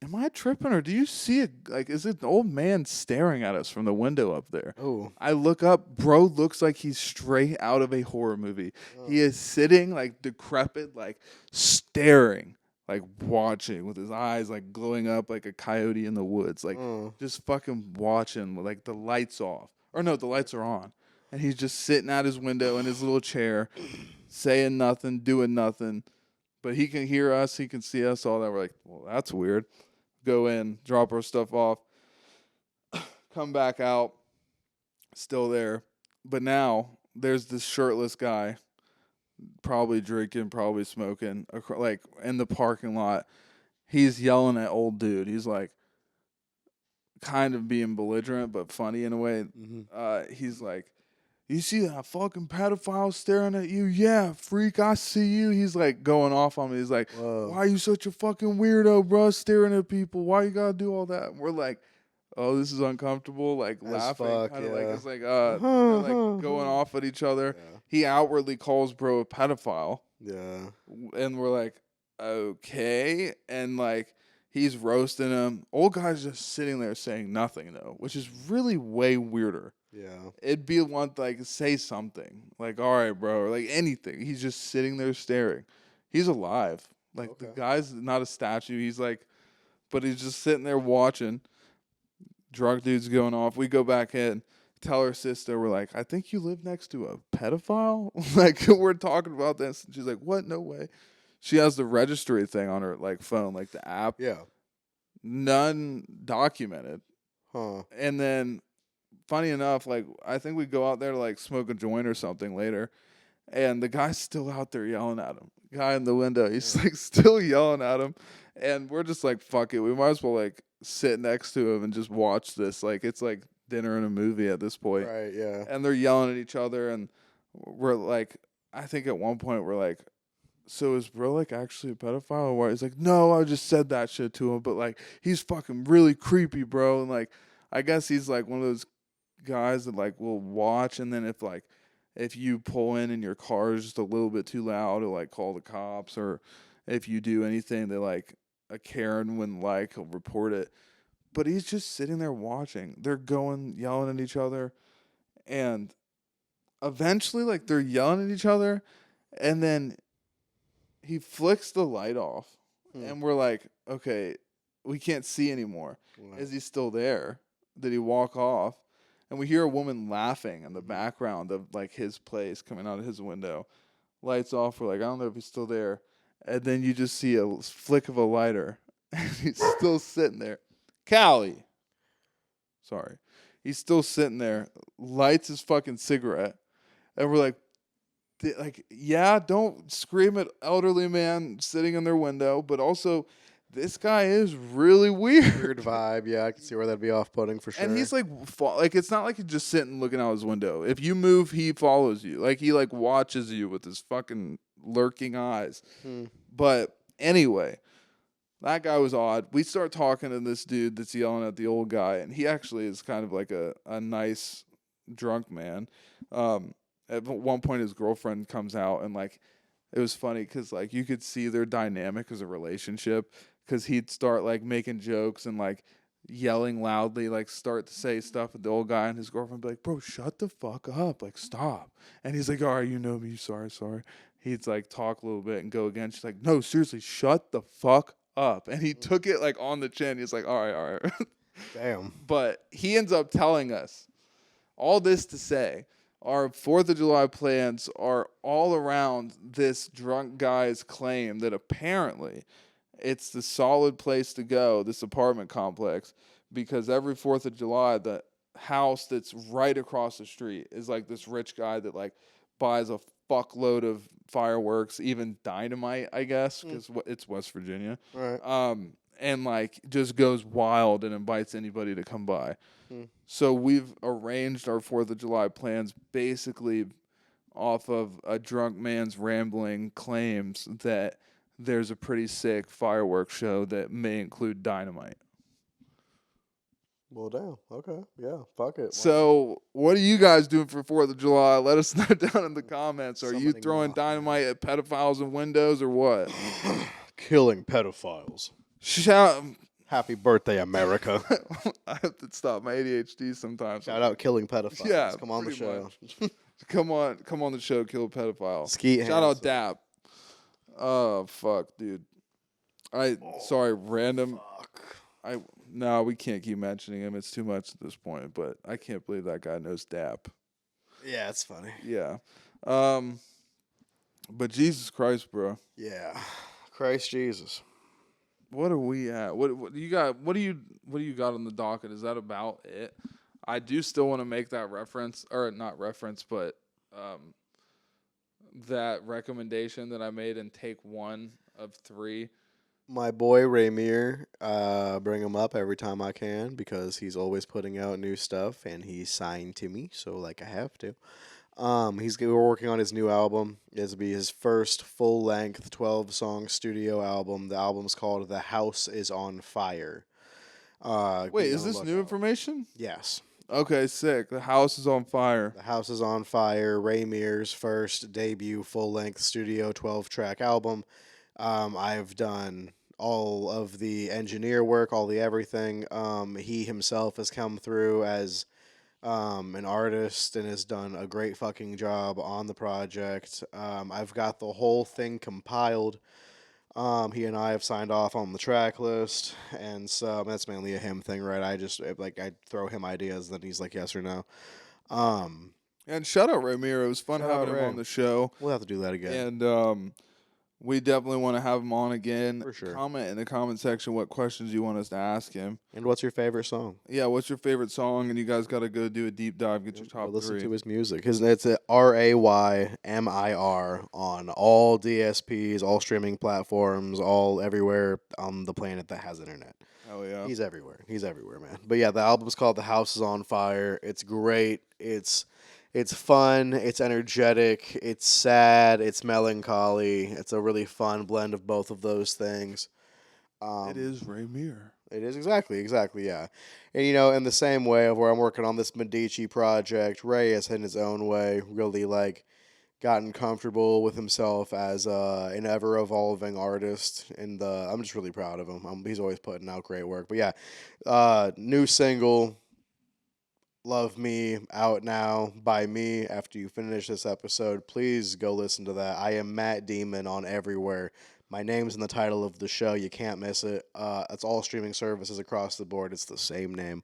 am I tripping, or do you see it? Like, is it an old man staring at us from the window up there?
Oh.
I look up, bro looks like he's straight out of a horror movie. Oh. He is sitting, like, decrepit, like, staring, like, watching with his eyes, like, glowing up like a coyote in the woods. Like, just fucking watching with, like, the lights off. Or, no, the lights are on. And he's just sitting at his window in his little chair, saying nothing, doing nothing. But he can hear us, he can see us, all that. We're like, well, that's weird. Go in, drop our stuff off, come back out, still there. But now there's this shirtless guy, probably drinking, probably smoking, like in the parking lot. He's yelling at old dude. He's like kind of being belligerent, but funny in a way. Mm-hmm. He's like, you see that fucking pedophile staring at you? Yeah, freak, I see you. He's like going off on me. He's like, whoa, why are you such a fucking weirdo, bro, staring at people? Why you gotta do all that? And we're like, oh, this is uncomfortable, like laughing. Kind of like, it's like, like going off at each other. Yeah. He outwardly calls bro a pedophile.
Yeah.
And we're like, okay. And like, he's roasting him. Old guy's just sitting there saying nothing, though, which is really way weirder.
Yeah.
It'd be one like say something. Like, all right, bro, or like anything. He's just sitting there staring. He's alive. Like the guy's not a statue. He's like, but he's just sitting there watching. Drunk dude's going off. We go back in, tell her sister, we're like, I think you live next to a pedophile? Like we're talking about this. And she's like, what? No way. She has the registry thing on her like phone, like the app.
Yeah.
None documented.
Huh.
And then funny enough, like I think we go out there to like smoke a joint or something later, and the guy's still out there yelling at him. Guy in the window, he's like still yelling at him, and we're just like, fuck it, we might as well like sit next to him and just watch this. Like it's like dinner and a movie at this point,
right? Yeah.
And they're yelling at each other, and we're like, I think at one point we're like, so is bro like actually a pedophile or what? He's like, no, I just said that shit to him, but like he's fucking really creepy, bro. And like I guess he's like one of those guys that like will watch, and then if you pull in your car is just a little bit too loud, to like call the cops, or if you do anything that like a Karen wouldn't like, he'll report it. But he's just sitting there watching. They're going yelling at each other, and eventually like they're yelling at each other, And then he flicks the light off, and we're like, okay, we can't see anymore.
Wow.
Is he still there? Did he walk off? And we hear a woman laughing in the background of like his place coming out of his window. Lights off. We're like, I don't know if he's still there. And then you just see a flick of a lighter, and he's still sitting there. Callie. Sorry. He's still sitting there, lights his fucking cigarette, and we're like, yeah, don't scream at elderly man sitting in their window, but also this guy is really weird.
Weird vibe. Yeah, I can see where that'd be off-putting for sure.
And he's like it's not like he's just sitting looking out his window. If you move, he follows you. Like he like watches you with his fucking lurking eyes. But anyway, that guy was odd. We start talking to this dude that's yelling at the old guy, and he actually is kind of like a nice drunk man. At one point, his girlfriend comes out, and like it was funny because like you could see their dynamic as a relationship. Because he'd start like making jokes and like yelling loudly, like start to say stuff at the old guy, and his girlfriend would be like, "Bro, shut the fuck up, like stop." And he's like, "All right, you know me, sorry." He'd like talk a little bit and go again. She's like, "No, seriously, shut the fuck up." And he took it like on the chin. He's like, all right.
Damn.
But he ends up telling us all this to say our 4th of July plans are all around this drunk guy's claim that apparently it's the solid place to go, this apartment complex, because every 4th of July, the house that's right across the street is like this rich guy that like buys a fuckload of fireworks, even dynamite, I guess, because it's West Virginia.
Right.
And like just goes wild and invites anybody to come by. So we've arranged our 4th of July plans basically off of a drunk man's rambling claims that there's a pretty sick fireworks show that may include dynamite.
Well, damn. Okay. Yeah. Fuck it.
So, what are you guys doing for 4th of July? Let us know down in the comments. Are you
Summoning
throwing
Mothman.
dynamite at pedophiles in windows or what?
Killing pedophiles.
Shout!
Happy birthday, America.
I have to stop my ADHD sometimes.
Shout out killing pedophiles.
Yeah,
Come on the
pretty
show.
Come on the show, kill a pedophile.
Skeet
Shout out
hands.
Dap. Oh fuck, dude. Sorry, random.
Fuck.
No, we can't keep mentioning him. It's too much at this point. But I can't believe that guy knows Dap.
Yeah, it's funny.
Yeah. But Jesus Christ, bro.
Yeah. Christ Jesus.
What are we at? What do you got? What do you got on the docket? Is that about it? I do still want to make that reference, or not reference, but that recommendation that I made in take 1 of 3.
My boy Raymir, bring him up every time I can because he's always putting out new stuff and he's signed to me, so like I have to. We're working on his new album. This will be his first full-length 12-song studio album. The album's called "The House Is on Fire."
Wait, is this new information?
Yes.
Okay, sick. The house is on fire.
The House Is on Fire, Raymir's first debut full-length studio 12-track album. I've done all of the engineer work, all the everything. He himself has come through as an artist and has done a great fucking job on the project. I've got the whole thing compiled. He and I have signed off on the track list, and so that's mainly a him thing, right? I throw him ideas, then he's like yes or no.
And shout out Ramiro. It was fun
Shout
having
out
him
Ray.
on the show.
We'll have to do that again.
And we definitely want to have him on again.
For sure.
Comment in the comment section what questions you want us to ask him.
And what's your favorite song?
Yeah, what's your favorite song? And you guys got to go do a deep dive, get your top
Go listen
3.
to his music. It's Raymir on all DSPs, all streaming platforms, all everywhere on the planet that has internet.
Oh yeah.
He's everywhere. He's everywhere, man. But yeah, the album's called "The House Is on Fire." It's great. It's fun. It's energetic. It's sad. It's melancholy. It's a really fun blend of both of those things.
It is Ramiro.
It is exactly, yeah. And in the same way of where I'm working on this Medici project, Ray has in his own way really like gotten comfortable with himself as an ever evolving artist, and I'm just really proud of him. He's always putting out great work. But yeah, new single Love Me out now by me. After you finish this episode, please go listen to that. I am Matt Demon on everywhere. My name's in the title of the show. You can't miss it. It's all streaming services across the board. It's the same name.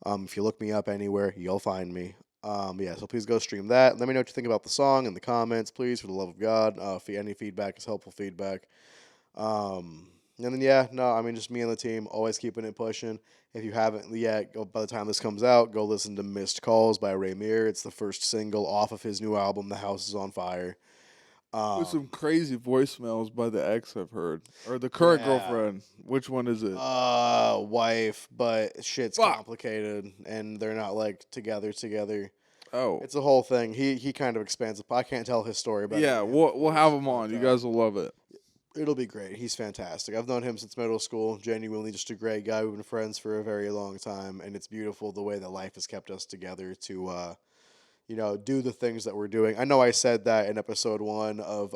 If you look me up anywhere, you'll find me. Yeah, so please go stream that. Let me know what you think about the song in the comments, please, for the love of God. If any feedback is helpful feedback. And then yeah, no, I mean just me and the team, always keeping it pushing. If you haven't yet, go, by the time this comes out, go listen to "Missed Calls" by Raymir. It's the first single off of his new album, "The House Is on Fire."
With some
Um,
crazy voicemails by the ex I've heard. Or the current
yeah,
girlfriend. Which one is it?
wife, but shit's
Fuck.
complicated, and they're not like together.
Oh.
It's a whole thing. He kind of expands it. I can't tell his story better
Yeah,
than him, of
we'll have
course,
him
but
on. You guys will love it.
it'll be great. He's fantastic. I've known him since middle school. Genuinely, just a great guy. We've been friends for a very long time, and it's beautiful the way that life has kept us together to, do the things that we're doing. I know I said that in episode 1 of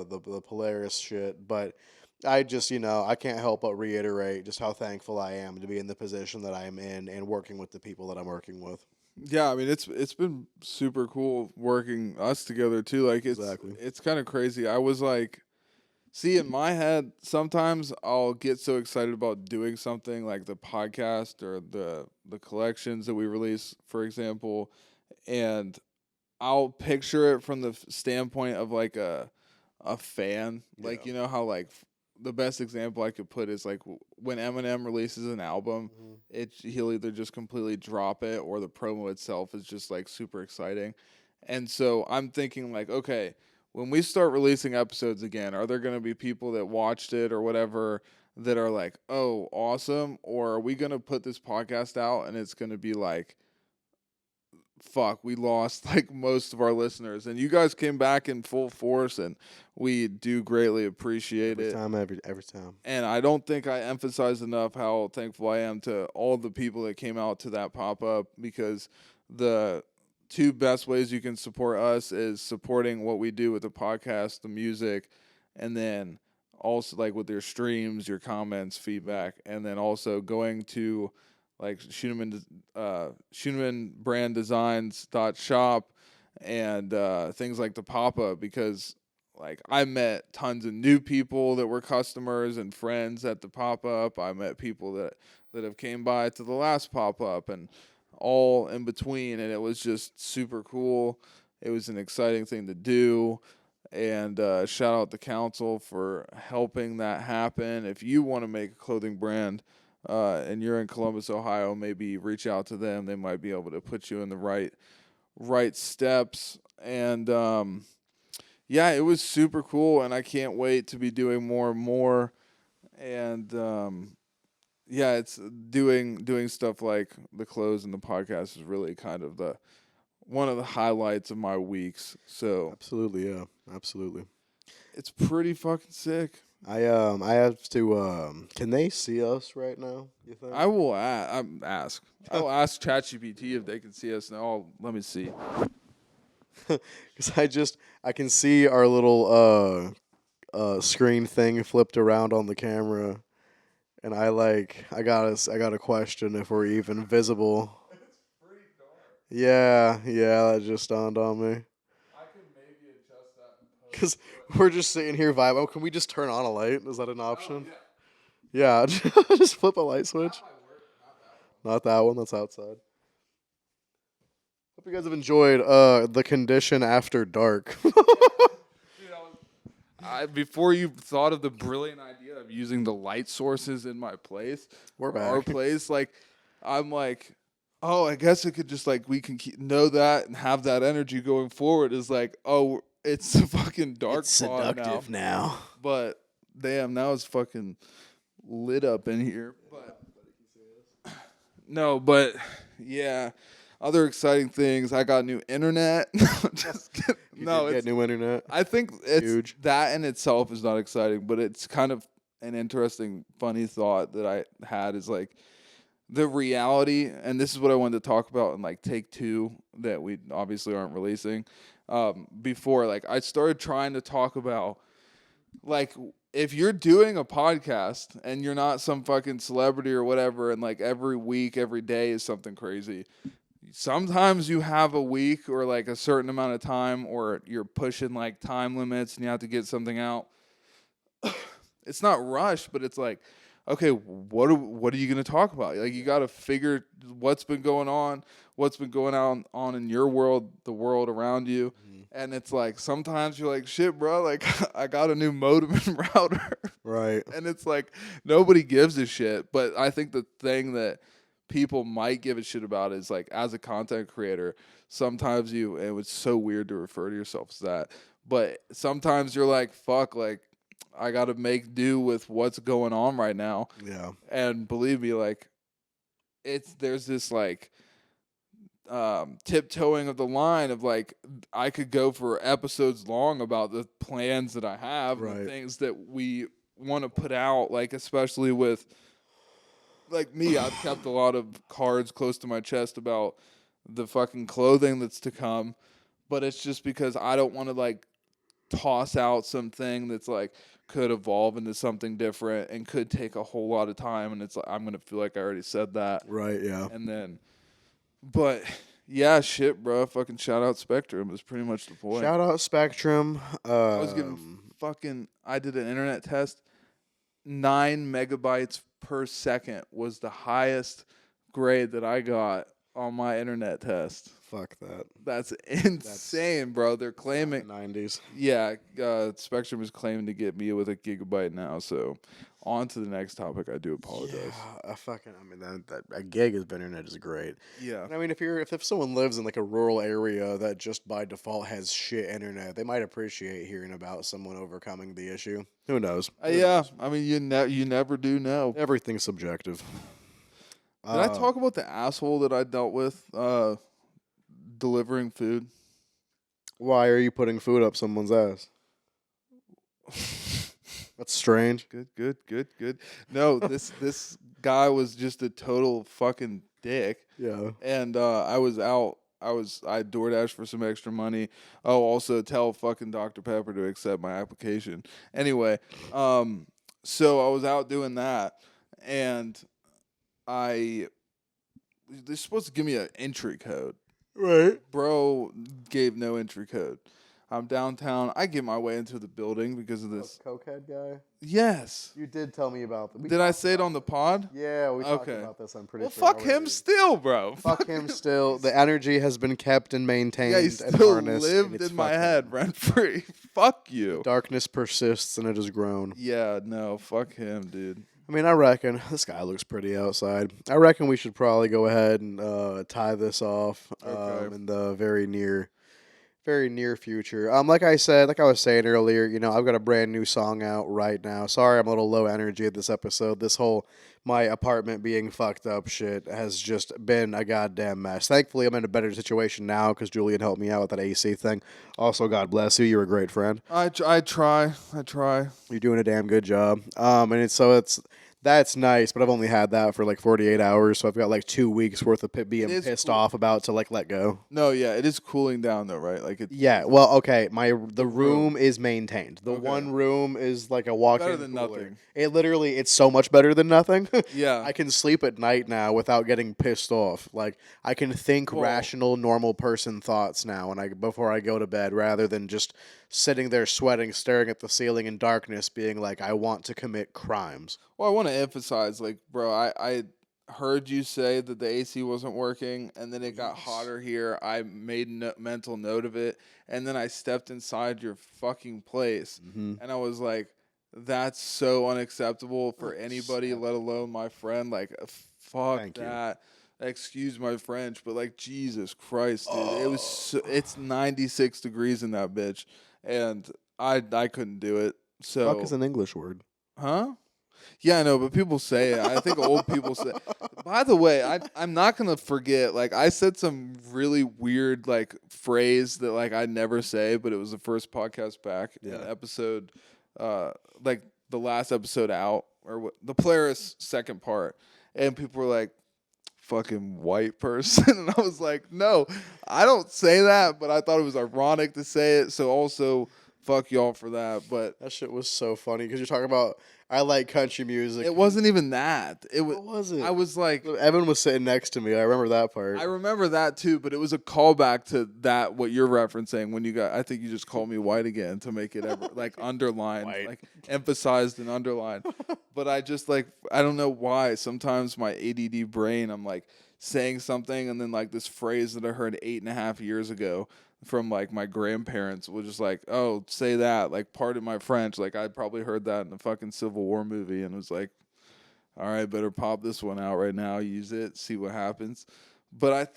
the Polaris shit, but I just, I can't help but reiterate just how thankful I am to be in the position that I am in and working with the people that I'm working with.
Yeah, I mean it's been super cool working us together too. Like
Exactly.
it's kind of crazy. I was like, see, in my head, sometimes I'll get so excited about doing something like the podcast or the collections that we release, for example, and I'll picture it from the standpoint of like a fan. Like
Yeah.
you know how like the best example I could put is like when Eminem releases an album,
Mhm.
he'll either just completely drop it or the promo itself is just like super exciting. And so I'm thinking like, okay, when we start releasing episodes again, are there going to be people that watched it or whatever that are like, "Oh, awesome," or are we going to put this podcast out and it's going to be like, fuck, we lost like most of our listeners, and you guys came back in full force, and we do greatly appreciate
Every
it.
time, every time.
And I don't think I emphasize enough how thankful I am to all the people that came out to that pop up, because the two best ways you can support us is supporting what we do with the podcast, the music, and then also like with your streams, your comments, feedback, and then also going to like Schuneman brand designs shop and things like the pop up, because like I met tons of new people that were customers and friends at the pop up. I met people that have came by to the last pop up and all in between, and it was just super cool. It was an exciting thing to do. And shout out the council for helping that happen. If you want to make a clothing brand and you're in Columbus, Ohio, maybe reach out to them. They might be able to put you in the right steps. And yeah, it was super cool, and I can't wait to be doing more and more. And yeah, it's doing stuff like the clothes and the podcast is really kind of the one of the highlights of my weeks. So
Absolutely, yeah, absolutely.
it's pretty fucking sick.
I have to can they see us right now, you think?
I will ask. I will ask ChatGPT if they can see us now. Let me see.
Cuz I can see our little screen thing flipped around on the camera, and I got a question if we're even visible. Yeah, yeah, that just dawned on me.
I can maybe adjust that in post.
Cuz we're just sitting here vibe. Oh, can we just turn on a light? Is that an option? Yeah, just flip a light switch. Not that one. That's outside. Hope you guys have enjoyed the condition after dark.
Dude, before you thought of the brilliant idea of using the light sources in my place,
We're
or our
back.
place, like I'm like, oh, I guess it could just like we can know that and have that energy going forward. Is like, oh, it's a fucking dark
It's
spot now,
seductive now.
but damn, now it's fucking lit up in here. But no, but yeah. Other exciting things. I got new internet. Just kidding.
You
No,
did
it's
get new internet.
I think it's
Huge.
that in itself is not exciting, but it's kind of an interesting, funny thought that I had is like the reality, and this is what I wanted to talk about in like take two that we obviously aren't releasing. Before, like I started trying to talk about like if you're doing a podcast and you're not some fucking celebrity or whatever, and like every week, every day is something crazy, sometimes you have a week or like a certain amount of time, or you're pushing like time limits and you have to get something out. It's not rushed, but it's like, okay, what are you going to talk about? Like, you got to figure what's been going on on in your world, the world around you. And it's like, sometimes you're like, shit, bro, like, I got a new modem and router.
Right.
And it's like, nobody gives a shit. But I think the thing that people might give a shit about is, like, as a content creator, sometimes and it's so weird to refer to yourself as that, but sometimes you're like, fuck, like, I got to make do with what's going on right now.
Yeah.
And believe me, like, there's this like tiptoeing of the line of like, I could go for episodes long about the plans that I have,
Right.
and the things that we want to put out, like, especially with like me, I've kept a lot of cards close to my chest about the fucking clothing that's to come, but it's just because I don't want to like toss out something that's like could evolve into something different and could take a whole lot of time, and it's like, I'm gonna feel like I already said that.
Right, yeah.
And then, but yeah, shit, bro, fucking shout out Spectrum is pretty much the point.
Shout out Spectrum.
I was getting I did an internet test. 9 megabytes per second was the highest grade that I got on my internet test.
Fuck that.
That's insane, bro. They're claiming
90s.
Yeah, Spectrum is claiming to get me with a gigabyte now. So, on to the next topic. I do apologize.
Yeah, I mean, that a gig of internet is great.
Yeah.
And I mean, if someone lives in like a rural area that just by default has shit internet, they might appreciate hearing about someone overcoming the issue. Who knows?
Yeah. I mean, you never do know.
Everything's subjective.
Did I talk about the asshole that I dealt with delivering food?
Why are you putting food up someone's ass? That's strange.
Good. No, this guy was just a total fucking dick.
Yeah.
And I DoorDash for some extra money. Oh, also tell fucking Dr. Pepper to accept my application. Anyway, so I was out doing that, and they're supposed to give me an entry code.
Right.
Bro gave no entry code. I'm downtown. I get my way into the building because of this.
Cokehead guy?
Yes.
You did tell me about that.
Did I say it on the pod?
Yeah, we talked
Okay.
about this, I'm pretty
Well,
sure.
fuck him still, bro.
Fuck him still. The energy has been kept and maintained
Yeah, he
and
still
harnessed.
lived
and it's
in my
fucking-
head rent free. Fuck you.
Darkness persists and it has grown.
Yeah, no, fuck him, dude.
I mean, I reckon this guy looks pretty outside. I reckon we should probably go ahead and tie this off
Okay.
in the very near future. Like I was saying earlier, you know, I've got a brand new song out right now. Sorry, I'm a little low energy at this episode. This whole my apartment being fucked up shit has just been a goddamn mess. Thankfully, I'm in a better situation now because Julian helped me out with that AC thing. Also, God bless you. You're a great friend.
I try.
You're doing a damn good job. That's nice, but I've only had that for like 48 hours, so I've got like 2 weeks worth of being pissed off about to like let go.
No, yeah, it is cooling down though, right? Like it.
Yeah, well, okay, the room is maintained. The
Okay.
one room is like a walk-in
Better than
cooler.
nothing.
It's so much better than nothing.
Yeah.
I can sleep at night now without getting pissed off. Like I can think rational, normal person thoughts now, before I go to bed, rather than just sitting there sweating, staring at the ceiling in darkness, being like, I want to commit crimes.
Well, I want to emphasize, like, bro, I heard you say that the AC wasn't working, and then it got hotter here. I made mental note of it, and then I stepped inside your fucking place, and I was like, that's so unacceptable for anybody, let alone my friend. Like, fuck
Thank
that. Excuse my French, but like, Jesus Christ, dude, it's 96 degrees in that bitch, and I couldn't do it. So
Fuck is an English word.
Huh? Yeah, I know, but people say it. I think old people say. By the way, I'm not gonna forget. Like, I said some really weird like phrase that like I never say, but it was the first podcast back in episode, like the last episode out, or what, the Polaris second part, and people were like, "Fucking white person," and I was like, "No, I don't say that," but I thought it was ironic to say it. So also, fuck y'all for that. But
That shit was so funny because you're talking about I like country music.
it wasn't even that.
What was it?
I was like,
Evan was sitting next to me. I remember that part.
I remember that too, but it was a callback to that what you're referencing when you got. I think you just called me white again to make it ever like underlined,
White.
like emphasized and underlined. But I just like I don't know why. Sometimes my ADD brain, I'm like saying something and then like this phrase that I heard 8.5 years ago from like my grandparents was just like, oh, say that, like pardon my French. Like I probably heard that in a fucking Civil War movie and it was like, all right, better pop this one out right now, use it, see what happens. But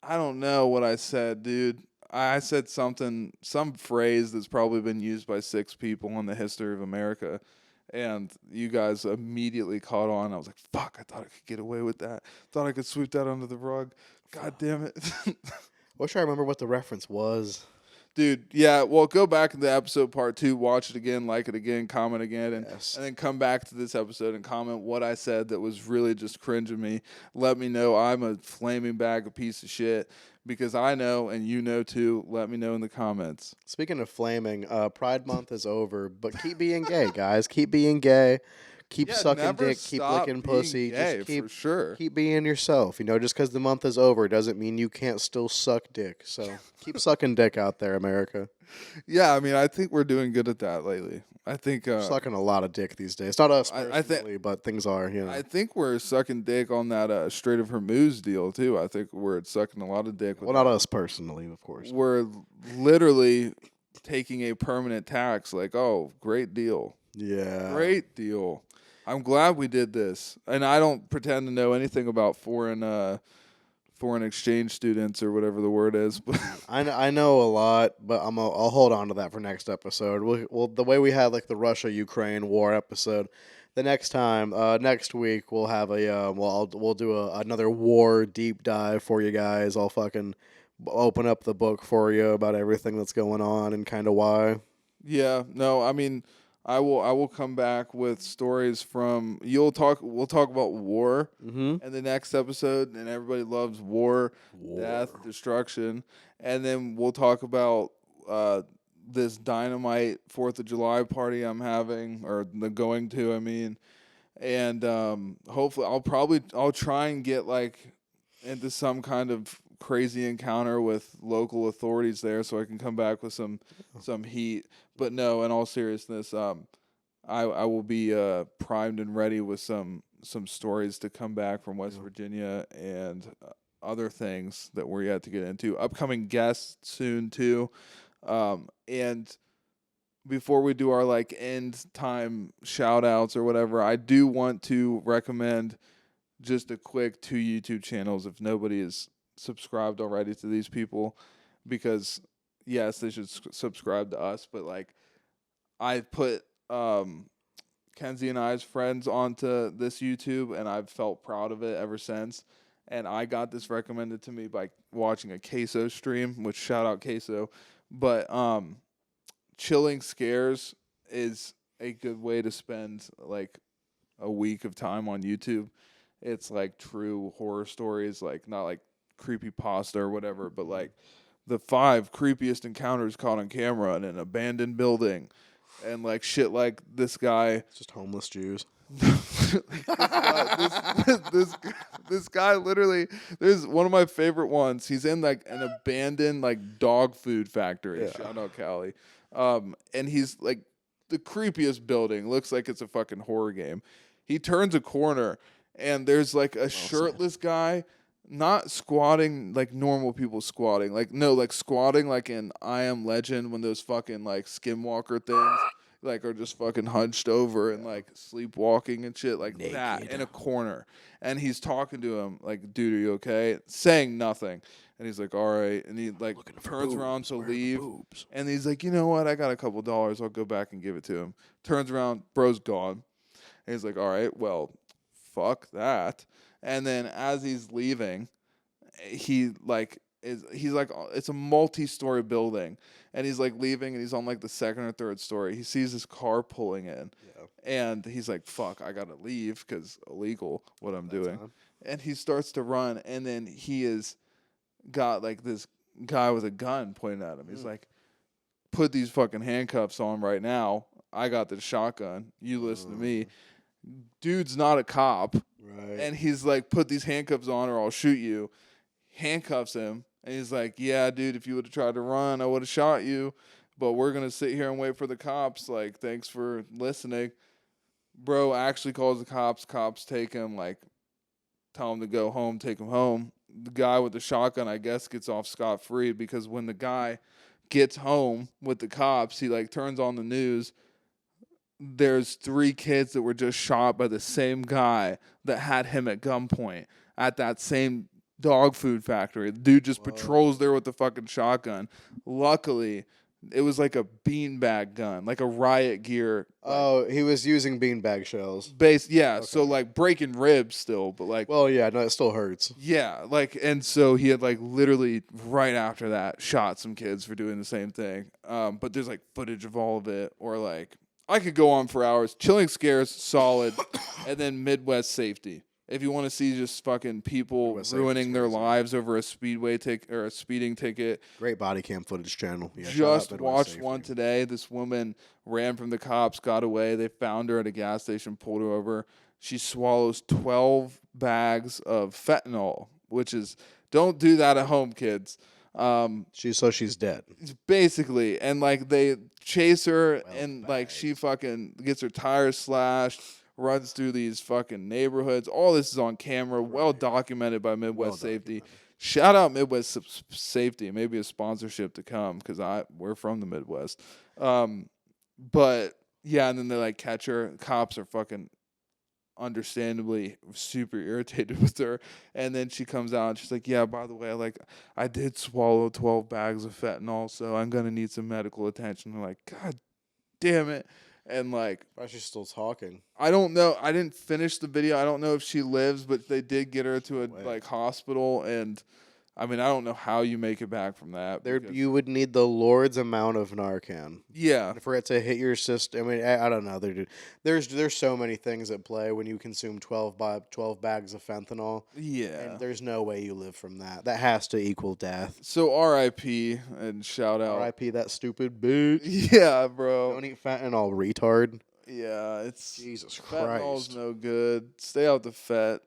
I don't know what I said, dude. I said some phrase that's probably been used by 6 people in the history of America. And you guys immediately caught on. I was like, fuck, I thought I could get away with that. Thought I could sweep that under the rug. God damn it.
Wish I remember what the reference was.
Dude, yeah, well, go back into episode part 2, watch it again, like it again, comment again, and then come back to this episode and comment what I said that was really just cringing me. Let me know I'm a flaming bag of piece of shit because I know and you know too. Let me know in the comments.
Speaking of flaming, Pride Month is over, but keep being gay, guys. Keep being gay. Keep sucking dick. Keep licking pussy.
Gay,
just keep
for sure.
Keep being yourself. You know, just because the month is over doesn't mean you can't still suck dick. So keep sucking dick out there, America.
Yeah, I mean, I think we're doing good at that lately. I think
sucking a lot of dick these days. Not us personally, but things are. You know,
I think we're sucking dick on that Strait of Hormuz deal too. I think we're sucking a lot of dick.
Well, not us personally, of course.
We're literally taking a permanent tax. Like, oh, great deal.
Yeah,
great deal. I'm glad we did this, and I don't pretend to know anything about foreign exchange students or whatever the word is. But
I know a lot, but I'll hold on to that for next episode. We'll the way we had like the Russia-Ukraine war episode. The next time, next week we'll have we'll do another war deep dive for you guys. I'll fucking open up the book for you about everything that's going on and kind of why.
Yeah, no, I mean, I will come back with stories from we'll talk about war in the next episode, and everybody loves war, death, destruction, and then we'll talk about this dynamite 4th of July party I'm having or going to. I mean, and hopefully I'll try and get like into some kind of crazy encounter with local authorities there so I can come back with some heat. But no, in all seriousness, I will be primed and ready with some stories to come back from West Virginia and other things that we're yet to get into. Upcoming guests soon too. And before we do our like end time shout outs or whatever, I do want to recommend just a quick 2 YouTube channels if nobody is subscribed already to these people, because yes, they should subscribe to us, but like I put Kenzie and I's friends onto this YouTube and I've felt proud of it ever since. And I got this recommended to me by watching a Queso stream, which shout out Queso. But Chilling Scares is a good way to spend like a week of time on YouTube. It's like true horror stories, like not like creepypasta or whatever, but like the 5 creepiest encounters caught on camera in an abandoned building, and like shit like this guy.
It's just homeless Jews.
This guy literally. There's one of my favorite ones. He's in like an abandoned like dog food factory. Yeah. Shout out Callie. And he's like the creepiest building. Looks like it's a fucking horror game. He turns a corner and there's like a shirtless guy, not squatting like normal people squatting. Like no, like squatting like in I Am Legend when those fucking like skinwalker things like are just fucking hunched over and like sleepwalking and shit like naked. That in a corner. And he's talking to him like, dude, are you okay? Saying nothing. And he's like, all right. And he like turns around to leave. And he's like, you know what? I got a couple dollars. I'll go back and give it to him. Turns around, bro's gone. And he's like, all right, well, fuck that. And then as he's leaving, he's like it's a multi-story building, and he's like leaving, and he's on like the 2nd or 3rd story. He sees his car pulling in, and he's like, "Fuck, I gotta leave because illegal what I'm doing." And he starts to run, and then he is got like this guy with a gun pointing at him. He's like, put these fucking handcuffs on right now. I got the shotgun. You listen to me. Dude's not a cop.
Right.
And he's like, put these handcuffs on or I'll shoot you. Handcuffs him. And he's like, yeah, dude, if you would have tried to run, I would have shot you. But we're going to sit here and wait for the cops. Like, thanks for listening. Bro actually calls the cops. Cops take him, like, tell him to go home, take him home. The guy with the shotgun, I guess, gets off scot-free because when the guy gets home with the cops, he, like, turns on the news. There's 3 kids that were just shot by the same guy that had him at gunpoint at that same dog food factory. The dude just patrols there with the fucking shotgun. Luckily, it was like a beanbag gun, like a riot gear.
Oh, he was using beanbag shells.
Yeah. Okay. So like breaking ribs still, but like.
Well, yeah, no, it still hurts.
Yeah, like, and so he had like literally right after that shot some kids for doing the same thing. But there's like footage of all of it, or like I could go on for hours. Chilling Scares, solid, and then Midwest Safety. If you want to see just fucking people ruining their lives over a speedway ticket or a speeding ticket.
Great body cam footage channel.
Yeah, just watched one today. This woman ran from the cops, got away. They found her at a gas station, pulled her over. She swallows 12 bags of fentanyl, which is, don't do that at home, kids.
She's dead.
Basically. And like they chase her like she fucking gets her tires slashed. Runs through these fucking neighborhoods. All this is on camera, well documented by Midwest Safety. Shout out Midwest Safety. Maybe a sponsorship to come because we're from the Midwest. But yeah, and then they like catch her. Cops are fucking understandably super irritated with her. And then she comes out and she's like, yeah, by the way, I did swallow 12 bags of fentanyl, so I'm gonna need some medical attention. They're like, God damn it. And like,
why is she still talking?
I don't know. I didn't finish the video. I don't know if she lives, but they did get her to a hospital. And I mean, I don't know how you make it back from that.
You would need the Lord's amount of Narcan.
Yeah,
for it to hit your system. I mean, I don't know. There's so many things at play when you consume 12 bags of fentanyl.
Yeah,
and there's no way you live from that. That has to equal death.
So R.I.P. and shout out
R.I.P. that stupid bitch.
Yeah, bro.
Don't eat fentanyl, retard.
Yeah, it's
Jesus Christ.
Fentanyl's no good. Stay out the fet.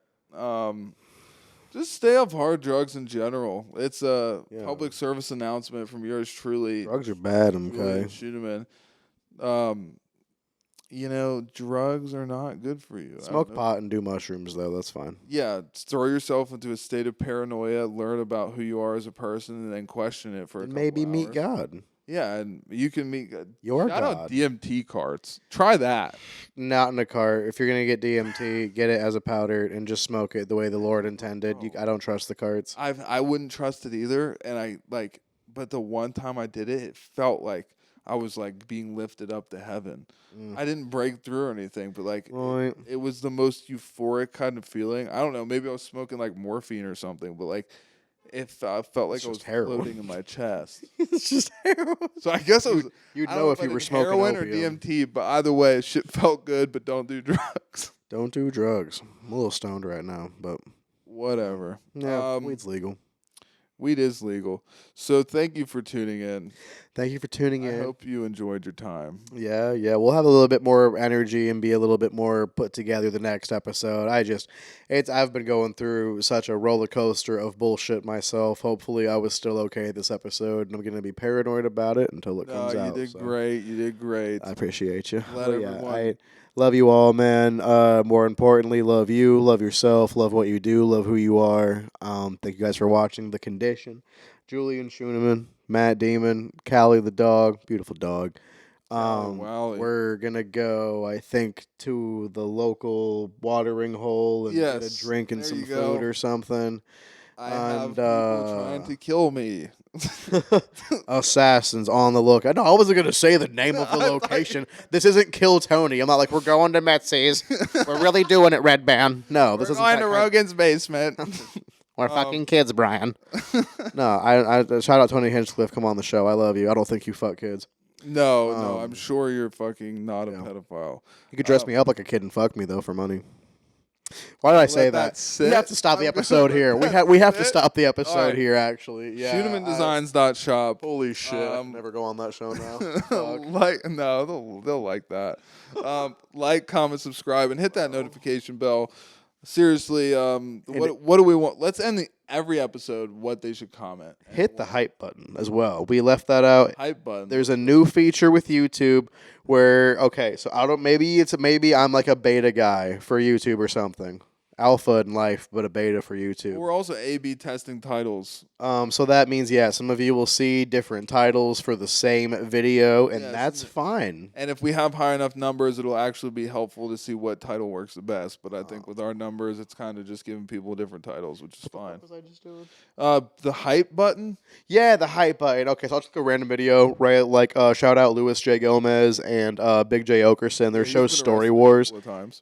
Just stay off hard drugs in general. It's a public service announcement from yours truly.
Drugs are bad, okay?
Julian. Drugs are not good for you.
Smoke pot and do mushrooms, though. That's fine.
Yeah, throw yourself into a state of paranoia, learn about who you are as a person, and then question it for a couple
maybe
hours.
Meet God.
Yeah, and you can meet
your
shout
God.
Out DMT carts. Try that.
Not in a cart. If you're gonna get DMT, get it as a powder and just smoke it the way the Lord intended. I don't trust the carts.
I wouldn't trust it either. And but the one time I did it, it felt like I was like being lifted up to heaven. I didn't break through or anything, but it was the most euphoric kind of feeling. I don't know. Maybe I was smoking like morphine or something, but it felt like I was floating in my chest.
It's just heroin.
So I guess
you'd know if you were smoking
heroin
opium.
or DMT, but either way, shit felt good, but don't do drugs.
Don't do drugs. I'm a little stoned right now, but
whatever.
Yeah, weed's legal.
Weed is legal. So thank you for tuning in.
Thank you for tuning in.
I hope you enjoyed your time.
Yeah. We'll have a little bit more energy and be a little bit more put together the next episode. I've been going through such a roller coaster of bullshit myself. Hopefully I was still okay this episode, and I'm going to be paranoid about it until it comes out.
You did great. You did great.
I appreciate you.
Everyone.
Love you all, man. More importantly, love you, love yourself, love what you do, love who you are. Thank you guys for watching The Condition. Julian Schuneman, Matt Demon, Callie the dog, beautiful dog. We're going to go, I think, to the local watering hole and get a drink and some food or something.
I have people trying to kill me.
Assassins on the look. No, I wasn't going to say the name of the location. This isn't Kill Tony. I'm not like, we're going to Metsy's. We're really doing it, Red Band. No, this isn't.
We're going to Rogan's basement.
We're fucking kids, Brian. No, I shout out Tony Hinchcliffe. Come on the show. I love you. I don't think you fuck kids.
No, I'm sure you're fucking not a pedophile.
You could dress me up like a kid and fuck me, though, for money. Why did I
Let
say
that
that?
sit.
We have to stop the
I'm gonna
episode
let
here.
that
We have to
sit.
stop the episode
Alright.
here. Actually, yeah.
Shoot'emanddesigns.shop.
Holy shit! I can never go on that show now. Fuck.
They'll like that. Like, comment, subscribe, and hit that notification bell. Seriously, what do we want? Let's end every episode what they should comment.
Hit the hype button as well. We left that out.
Hype button.
There's a new feature with YouTube where so I don't maybe I'm like a beta guy for YouTube or something. Alpha in life, but a beta for YouTube.
We're also A/B testing titles.
So that means some of you will see different titles for the same video, and that's fine.
And if we have high enough numbers, it'll actually be helpful to see what title works the best. But I think with our numbers, it's kind of just giving people different titles, which is fine.
What was I just doing?
The hype button.
Yeah, the hype button. Okay, so I'll just go random video, right? Like shout out Louis J. Gomez and Big J. Okerson. Their show Story Wars.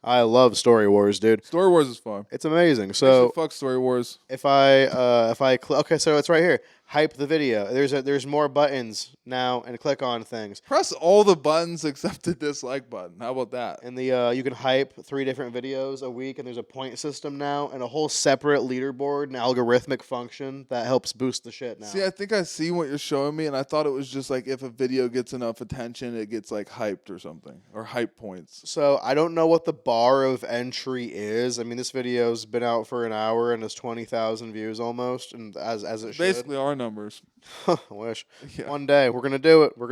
I love Story Wars, dude.
Story Wars is fun.
It's amazing. So
fuck Story Wars.
If I click, so it's right here. Hype the video. There's more buttons now, and click on things.
Press all the buttons except the dislike button. How about that?
And you can hype 3 different videos a week, and there's a point system now, and a whole separate leaderboard and algorithmic function that helps boost the shit now.
See, I think I see what you're showing me, and I thought it was just like if a video gets enough attention, it gets like hyped or something, or hype points.
So I don't know what the bar of entry is. I mean, this video's been out for an hour and has 20,000 views almost, and as it should.
Basically our numbers.
I wish. Yeah. One day we're gonna do it. You're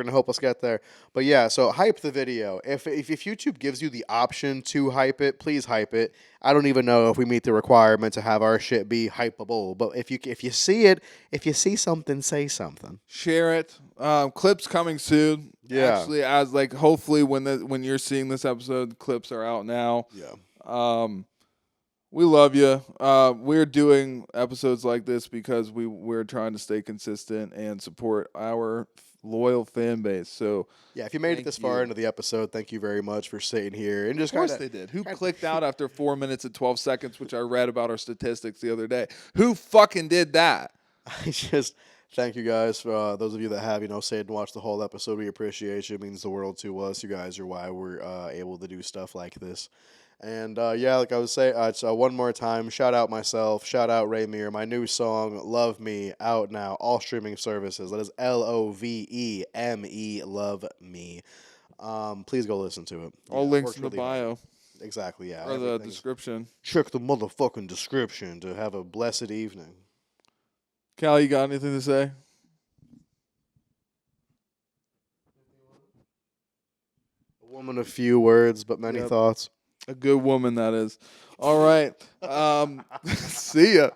gonna help us get there. But yeah, so hype the video. If YouTube gives you the option to hype it, please hype it. I don't even know if we meet the requirement to have our shit be hypeable. But if you see something, say something.
Share it. Clips coming soon.
Yeah.
Actually, as like hopefully when you're seeing this episode, the clips are out now.
Yeah.
We love you. We're doing episodes like this because we're trying to stay consistent and support our loyal fan base. So
yeah, if you made it this far into the episode, thank you very much for sitting here and just.
Of course they did. Who clicked out after 4 minutes and 12 seconds, which I read about our statistics the other day? Who fucking did that?
I just thank you guys for those of you that have stayed and watched the whole episode. We appreciate you. It means the world to us. You guys are why we're able to do stuff like this. And like I was saying, it's one more time. Shout out myself. Shout out Ray Mir. My new song, "Love Me," out now. All streaming services. That is LOVEME. Love Me. Please go listen to it.
All links in the bio.
Exactly. Yeah.
Or the description.
Check the motherfucking description to have a blessed evening.
Callie, you got anything to say?
A woman of few words, but many thoughts.
A good woman, that is. All right. See ya.